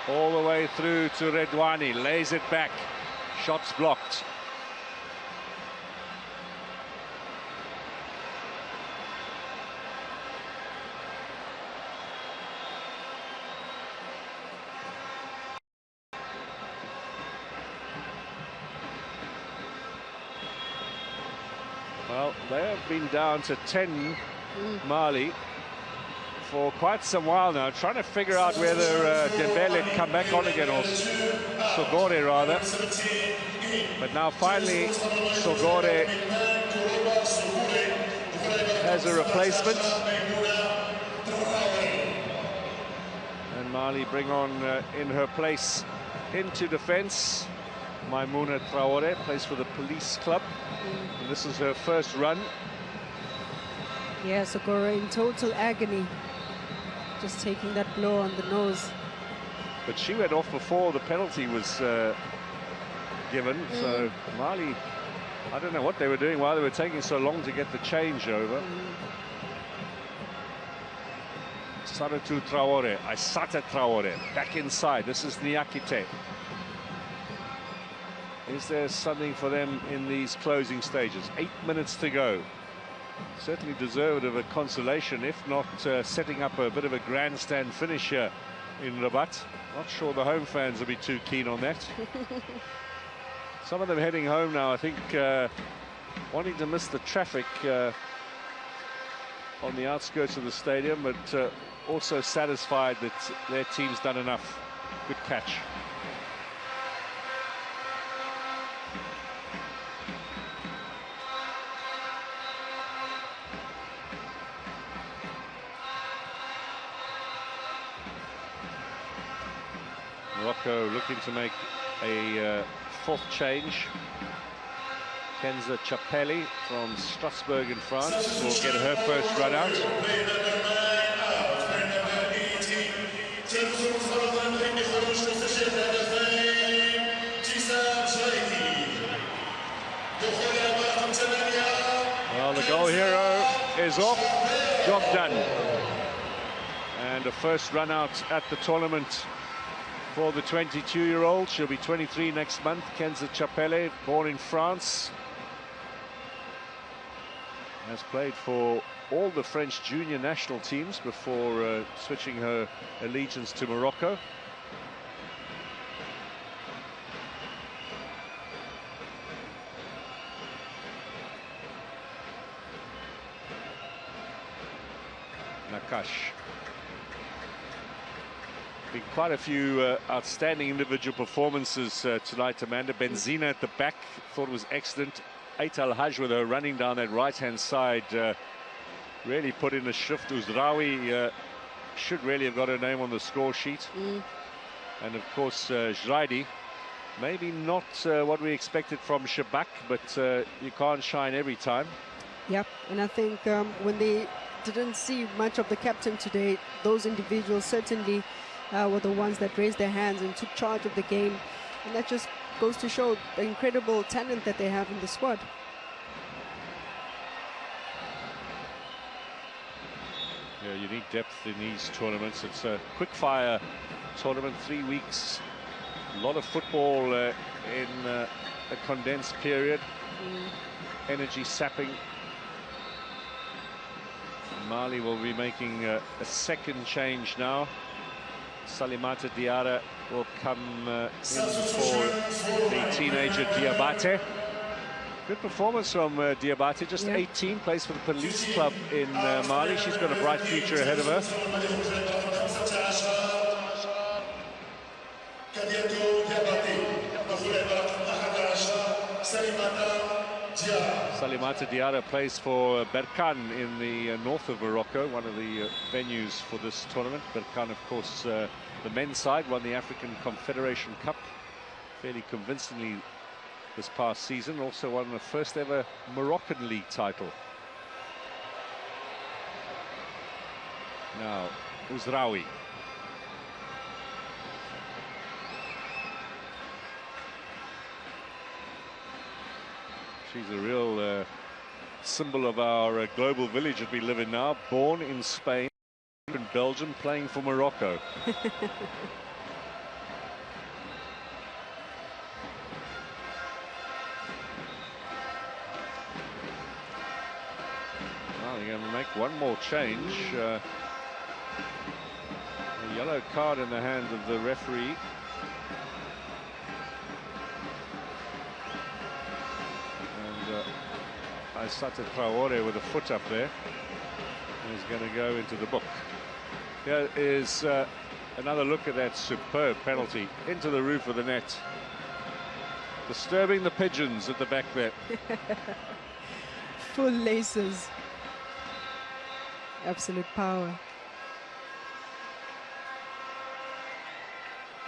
All the way through to Redouani, lays it back. Shots blocked. Well, they have been down to 10, Mali, for quite some while now, trying to figure out whether Dembele come back on again, or Sogore rather. But now finally Sogore has a replacement. And Mali bring on in her place into defence. Maimouna Traore plays for the Police Club. And this is her first run. Yeah, Sogore in total agony. Just taking that blow on the nose. But she went off before the penalty was given. So Mali, I don't know what they were doing, why they were taking so long to get the change over. Saratu Traore, Aissata Traore, back inside. This is Niakite. Is there something for them in these closing stages? 8 minutes to go. Certainly deserved of a consolation, if not setting up a bit of a grandstand finish here in Rabat. Not sure the home fans will be too keen on that. Some of them heading home now, I think, wanting to miss the traffic on the outskirts of the stadium, but also satisfied that their team's done enough. Good catch. Morocco looking to make a fourth change. Kenza Chapelli from Strasbourg in France will get her first run out. Well, the goal hero is off. Job done. And a first run out at the tournament for the 22-year-old. She'll be 23 next month. Kenza Chapelli, born in France. Has played for all the French junior national teams before switching her allegiance to Morocco. Nakash. Been quite a few outstanding individual performances tonight. Amanda Benzina at the back, thought it was excellent. Ait Al-Haj with her running down that right-hand side, really put in a shift. Uzraoui should really have got her name on the score sheet. And of course, Jraidi, maybe not what we expected from Shabak, but you can't shine every time. Yep, and I think when they didn't see much of the captain today, those individuals certainly were the ones that raised their hands and took charge of the game. And that just goes to show the incredible talent that they have in the squad. Yeah, you need depth in these tournaments. It's a quick-fire tournament, 3 weeks. A lot of football in a condensed period. Energy sapping. Mali will be making a second change now. Salimata Diarra will come in for the teenager Diabate. Good performance from Diabate, just 18, plays for the Police Club in Mali. She's got a bright future ahead of her. Salimata Diarra plays for Berkane in the north of Morocco, one of the venues for this tournament. Berkane, of course, the men's side won the African Confederation Cup fairly convincingly this past season. Also won the first ever Moroccan League title. Now, Uzraoui. She's a real symbol of our global village that we live in now. Born in Spain, in Belgium, playing for Morocco. Well, you're going to make one more change. A yellow card in the hand of the referee. Aissata Traore with a foot up there is going to go into the book. Here is another look at that superb penalty into the roof of the net, disturbing the pigeons at the back there. Full laces, absolute power.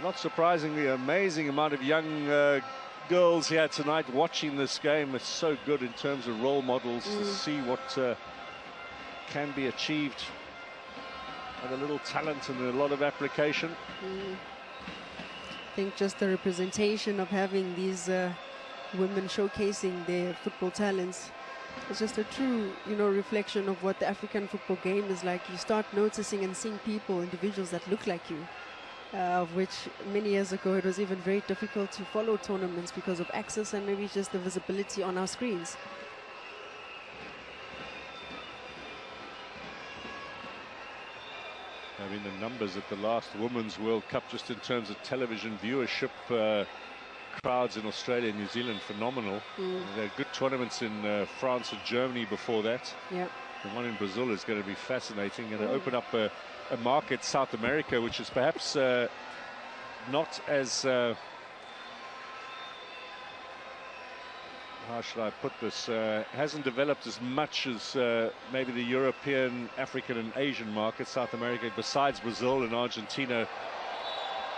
Not surprisingly, amazing amount of young girls here tonight watching this game. It's so good in terms of role models to see what can be achieved with a little talent and a lot of application. I think just the representation of having these women showcasing their football talents is just a true, reflection of what the African football game is like. You start noticing and seeing people, individuals that look like you. Of which many years ago it was even very difficult to follow tournaments because of access and maybe just the visibility on our screens. I mean, the numbers at the last Women's World Cup, just in terms of television viewership, crowds in Australia and New Zealand, phenomenal. There are good tournaments in France and Germany before that. Yep. The one in Brazil is going to be fascinating, and open up a market, South America, which is perhaps not as how should I put this, hasn't developed as much as maybe the European, African and Asian market. South America, besides Brazil and Argentina,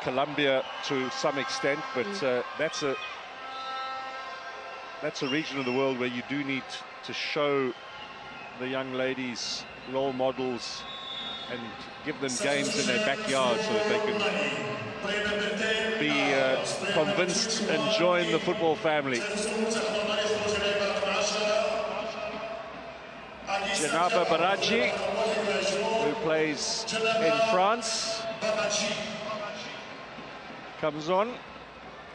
Colombia to some extent, but that's a region of the world where you do need to show the young ladies role models and give them games in their backyard so that they can be convinced and join the football family. Janaba Baraji, who plays in France, comes on.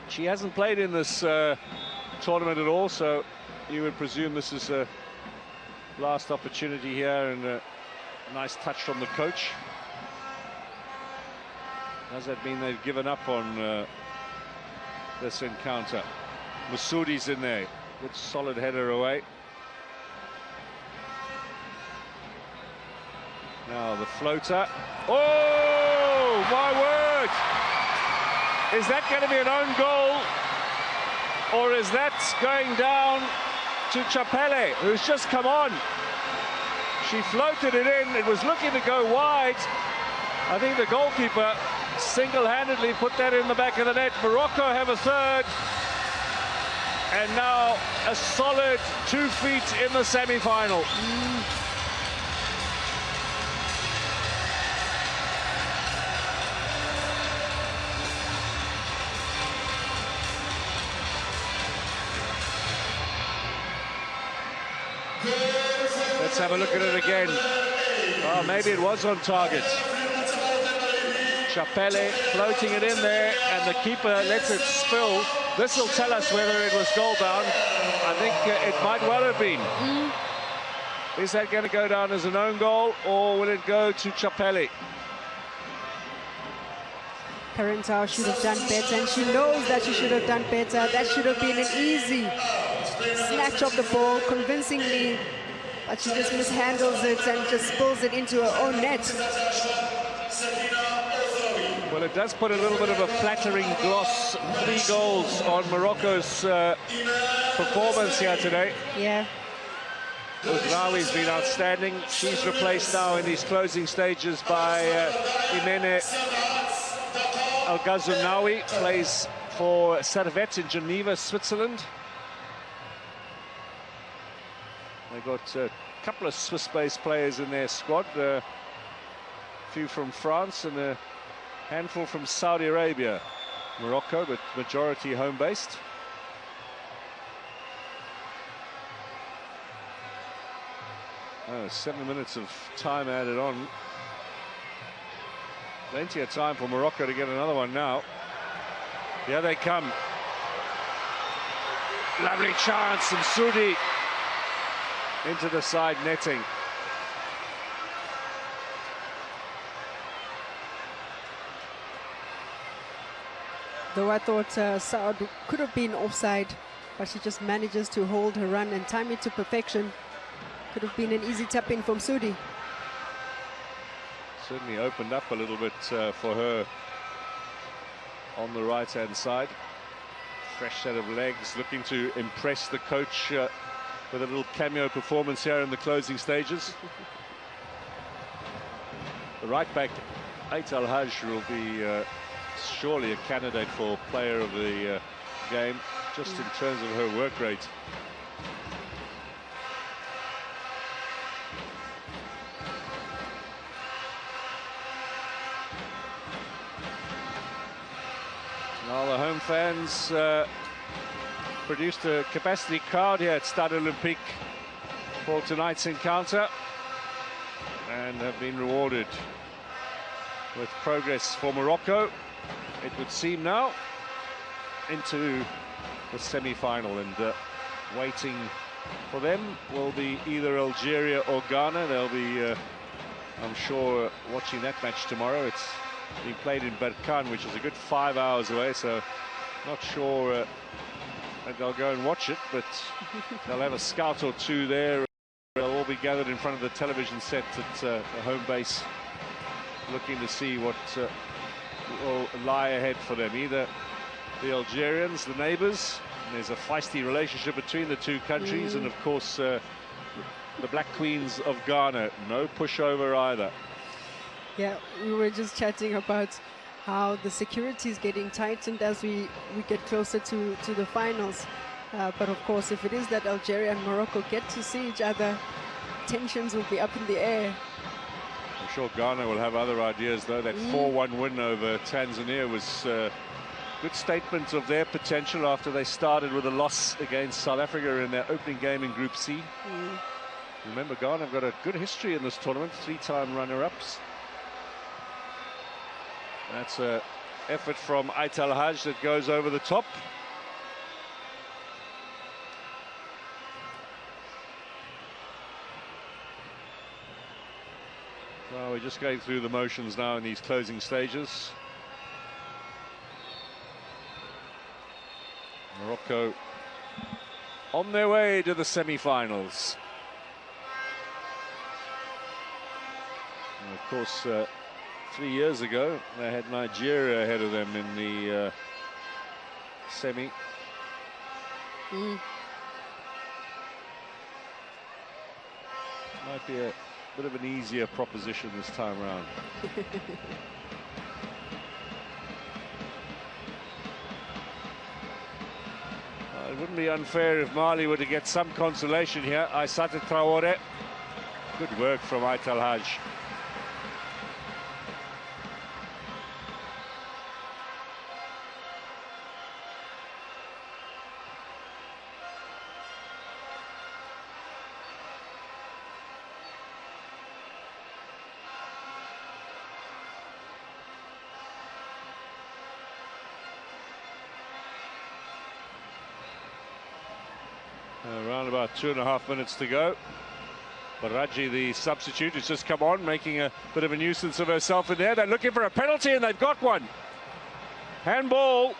She hasn't played in this tournament at all, so you would presume this is a last opportunity here, and a nice touch from the coach. Does that mean they've given up on this encounter? Masoudi's in there. Good solid header away. Now the floater. Oh, my word! Is that going to be an own goal? Or is that going down to Chapelle, who's just come on? She floated it in. It was looking to go wide. I think the goalkeeper single-handedly put that in the back of the net. Morocco have a third. And now a solid 2 feet in the semi-final. Let's have a look at it again. Oh, maybe it was on target. Chapelle floating it in there, and the keeper lets it spill. This will tell us whether it was goal bound. I think it might well have been. Is that going to go down as an own goal, or will it go to Chapelle? Karentau should have done better, and she knows that she should have done better. That should have been an easy snatch of the ball convincingly, but she just mishandles it and just spills it into her own net. Well, it does put a little bit of a flattering gloss, 3 goals on Morocco's performance here today. Yeah. Uzrawi's been outstanding. She's replaced now in these closing stages by Imene El Ghazounawi, plays for Servette in Geneva, Switzerland. They've got a couple of Swiss-based players in their squad, a few from France and a handful from Saudi Arabia. Morocco, but majority home-based. 7 minutes of time added on. Plenty of time for Morocco to get another one now. Here they come. Lovely chance, and Sudi into the side netting. Though I thought Saad could have been offside, but she just manages to hold her run and time it to perfection. Could have been an easy tap-in from Sudi. Certainly opened up a little bit for her on the right-hand side. Fresh set of legs, looking to impress the coach with a little cameo performance here in the closing stages. The right back, Ait Al-Hajj, will be surely a candidate for player of the game, just in terms of her work rate. Now the home fans produced a capacity crowd here at Stade Olympique for tonight's encounter, and have been rewarded with progress for Morocco, it would seem now, into the semi-final. And waiting for them will be either Algeria or Ghana. They'll be, I'm sure, watching that match tomorrow. It's being played in Berkane, which is a good 5 hours away, so not sure that they'll go and watch it, but they'll have a scout or two there. They'll all be gathered in front of the television set at the home base, looking to see what will lie ahead for them. Either the Algerians, the neighbours, and there's a feisty relationship between the two countries, and of course the Black Queens of Ghana. No pushover either. Yeah, we were just chatting about how the security is getting tightened as we get closer to the finals. But of course, if it is that Algeria and Morocco get to see each other, tensions will be up in the air. I'm sure Ghana will have other ideas, though. That 4-1 win over Tanzania was a good statement of their potential after they started with a loss against South Africa in their opening game in Group C. Remember, Ghana have got a good history in this tournament, 3-time runner-ups. That's an effort from Ait Al-Hajj that goes over the top. Well, we're just going through the motions now in these closing stages. Morocco on their way to the semi-finals. And of course, 3 years ago, they had Nigeria ahead of them in the semi. Might be a bit of an easier proposition this time around. It wouldn't be unfair if Mali were to get some consolation here. Aissata Traore. Good work from Ait Al-Hajj. Around about 2.5 minutes to go. Baraji, the substitute, has just come on, making a bit of a nuisance of herself in there. They're looking for a penalty, and they've got one. Handball.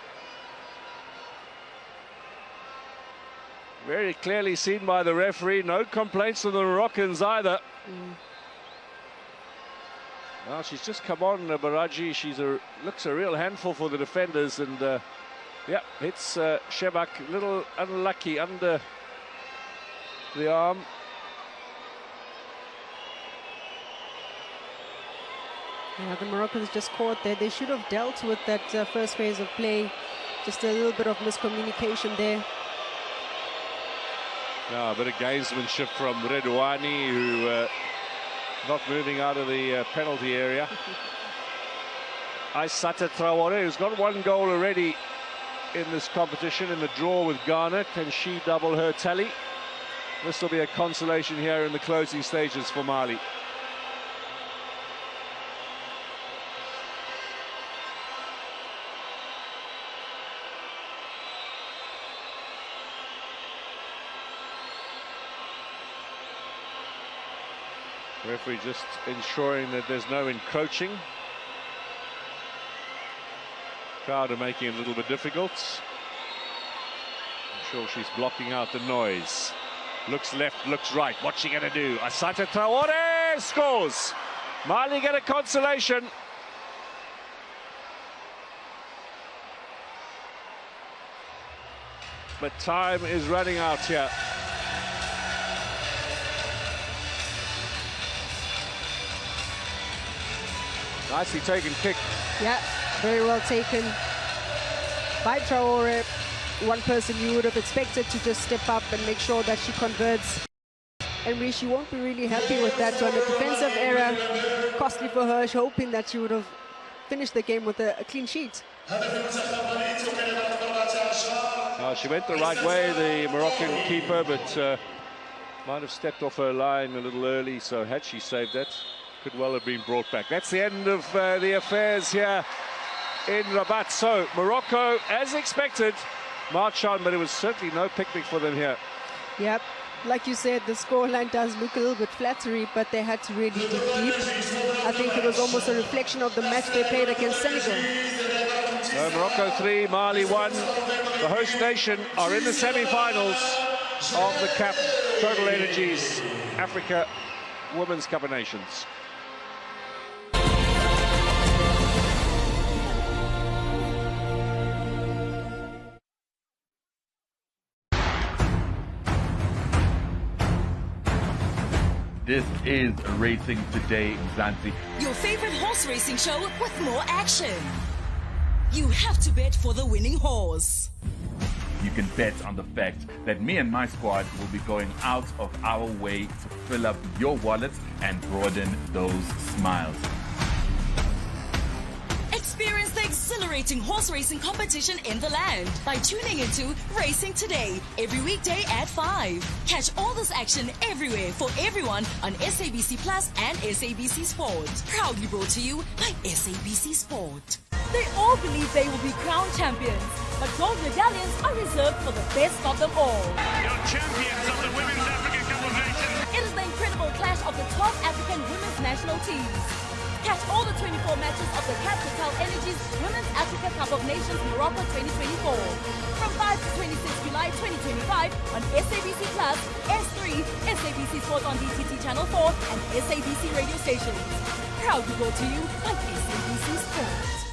Very clearly seen by the referee. No complaints from the Moroccans either. Well, she's just come on, Baraji. She's looks a real handful for the defenders, and yeah, hits Shebak a little unlucky under the arm. Yeah, the Moroccans just caught there. They should have dealt with that first phase of play. Just a little bit of miscommunication there. Now, a bit of gamesmanship from Redouani, who not moving out of the penalty area. Aissata Traore, who's got 1 goal already in this competition in the draw with Ghana. Can she double her tally? This will be a consolation here in the closing stages for Mali. Referee just ensuring that there's no encroaching. Crowd are making it a little bit difficult. I'm sure she's blocking out the noise. Looks left, looks right. What's she going to do? Asata Traore scores. Mali get a consolation. But time is running out here. Nicely taken kick. Yeah, very well taken by Traore. One person you would have expected to just step up and make sure that she converts. And she won't be really happy with that one. A defensive error, costly for her. She's hoping that she would have finished the game with a clean sheet. She went the right way, the Moroccan keeper, but might have stepped off her line a little early. So had she saved that, could well have been brought back. That's the end of the affairs here in Rabat. So Morocco, as expected, marched on, but it was certainly no picnic for them here. Yep, like you said, the scoreline does look a little bit flattery, but they had to really dig deep. I think it was almost a reflection of the match they played against Senegal. So Morocco 3, Mali 1. The host nation are in the semi-finals of the CAF Total Energies Africa Women's Cup of Nations. This is Racing Today, Mzansi. Your favorite horse racing show with more action. You have to bet for the winning horse. You can bet on the fact that me and my squad will be going out of our way to fill up your wallet and broaden those smiles. Experience the exhilarating horse racing competition in the land by tuning into Racing Today every weekday at 5. Catch all this action everywhere for everyone on SABC Plus and SABC Sport. Proudly brought to you by SABC Sport. They all believe they will be crowned champions, but gold medallions are reserved for the best of them all. Your champions of the Women's African Cup of Nations. It is the incredible clash of the 12 African women's national teams. Catch all the 24 matches of the CAF Total Energies Women's Africa Cup of Nations Morocco 2024. From 5 to 26 July 2025 on SABC Plus, S3, SABC Sport on DTT Channel 4 and SABC radio stations. Proudly brought to you by SABC Sport.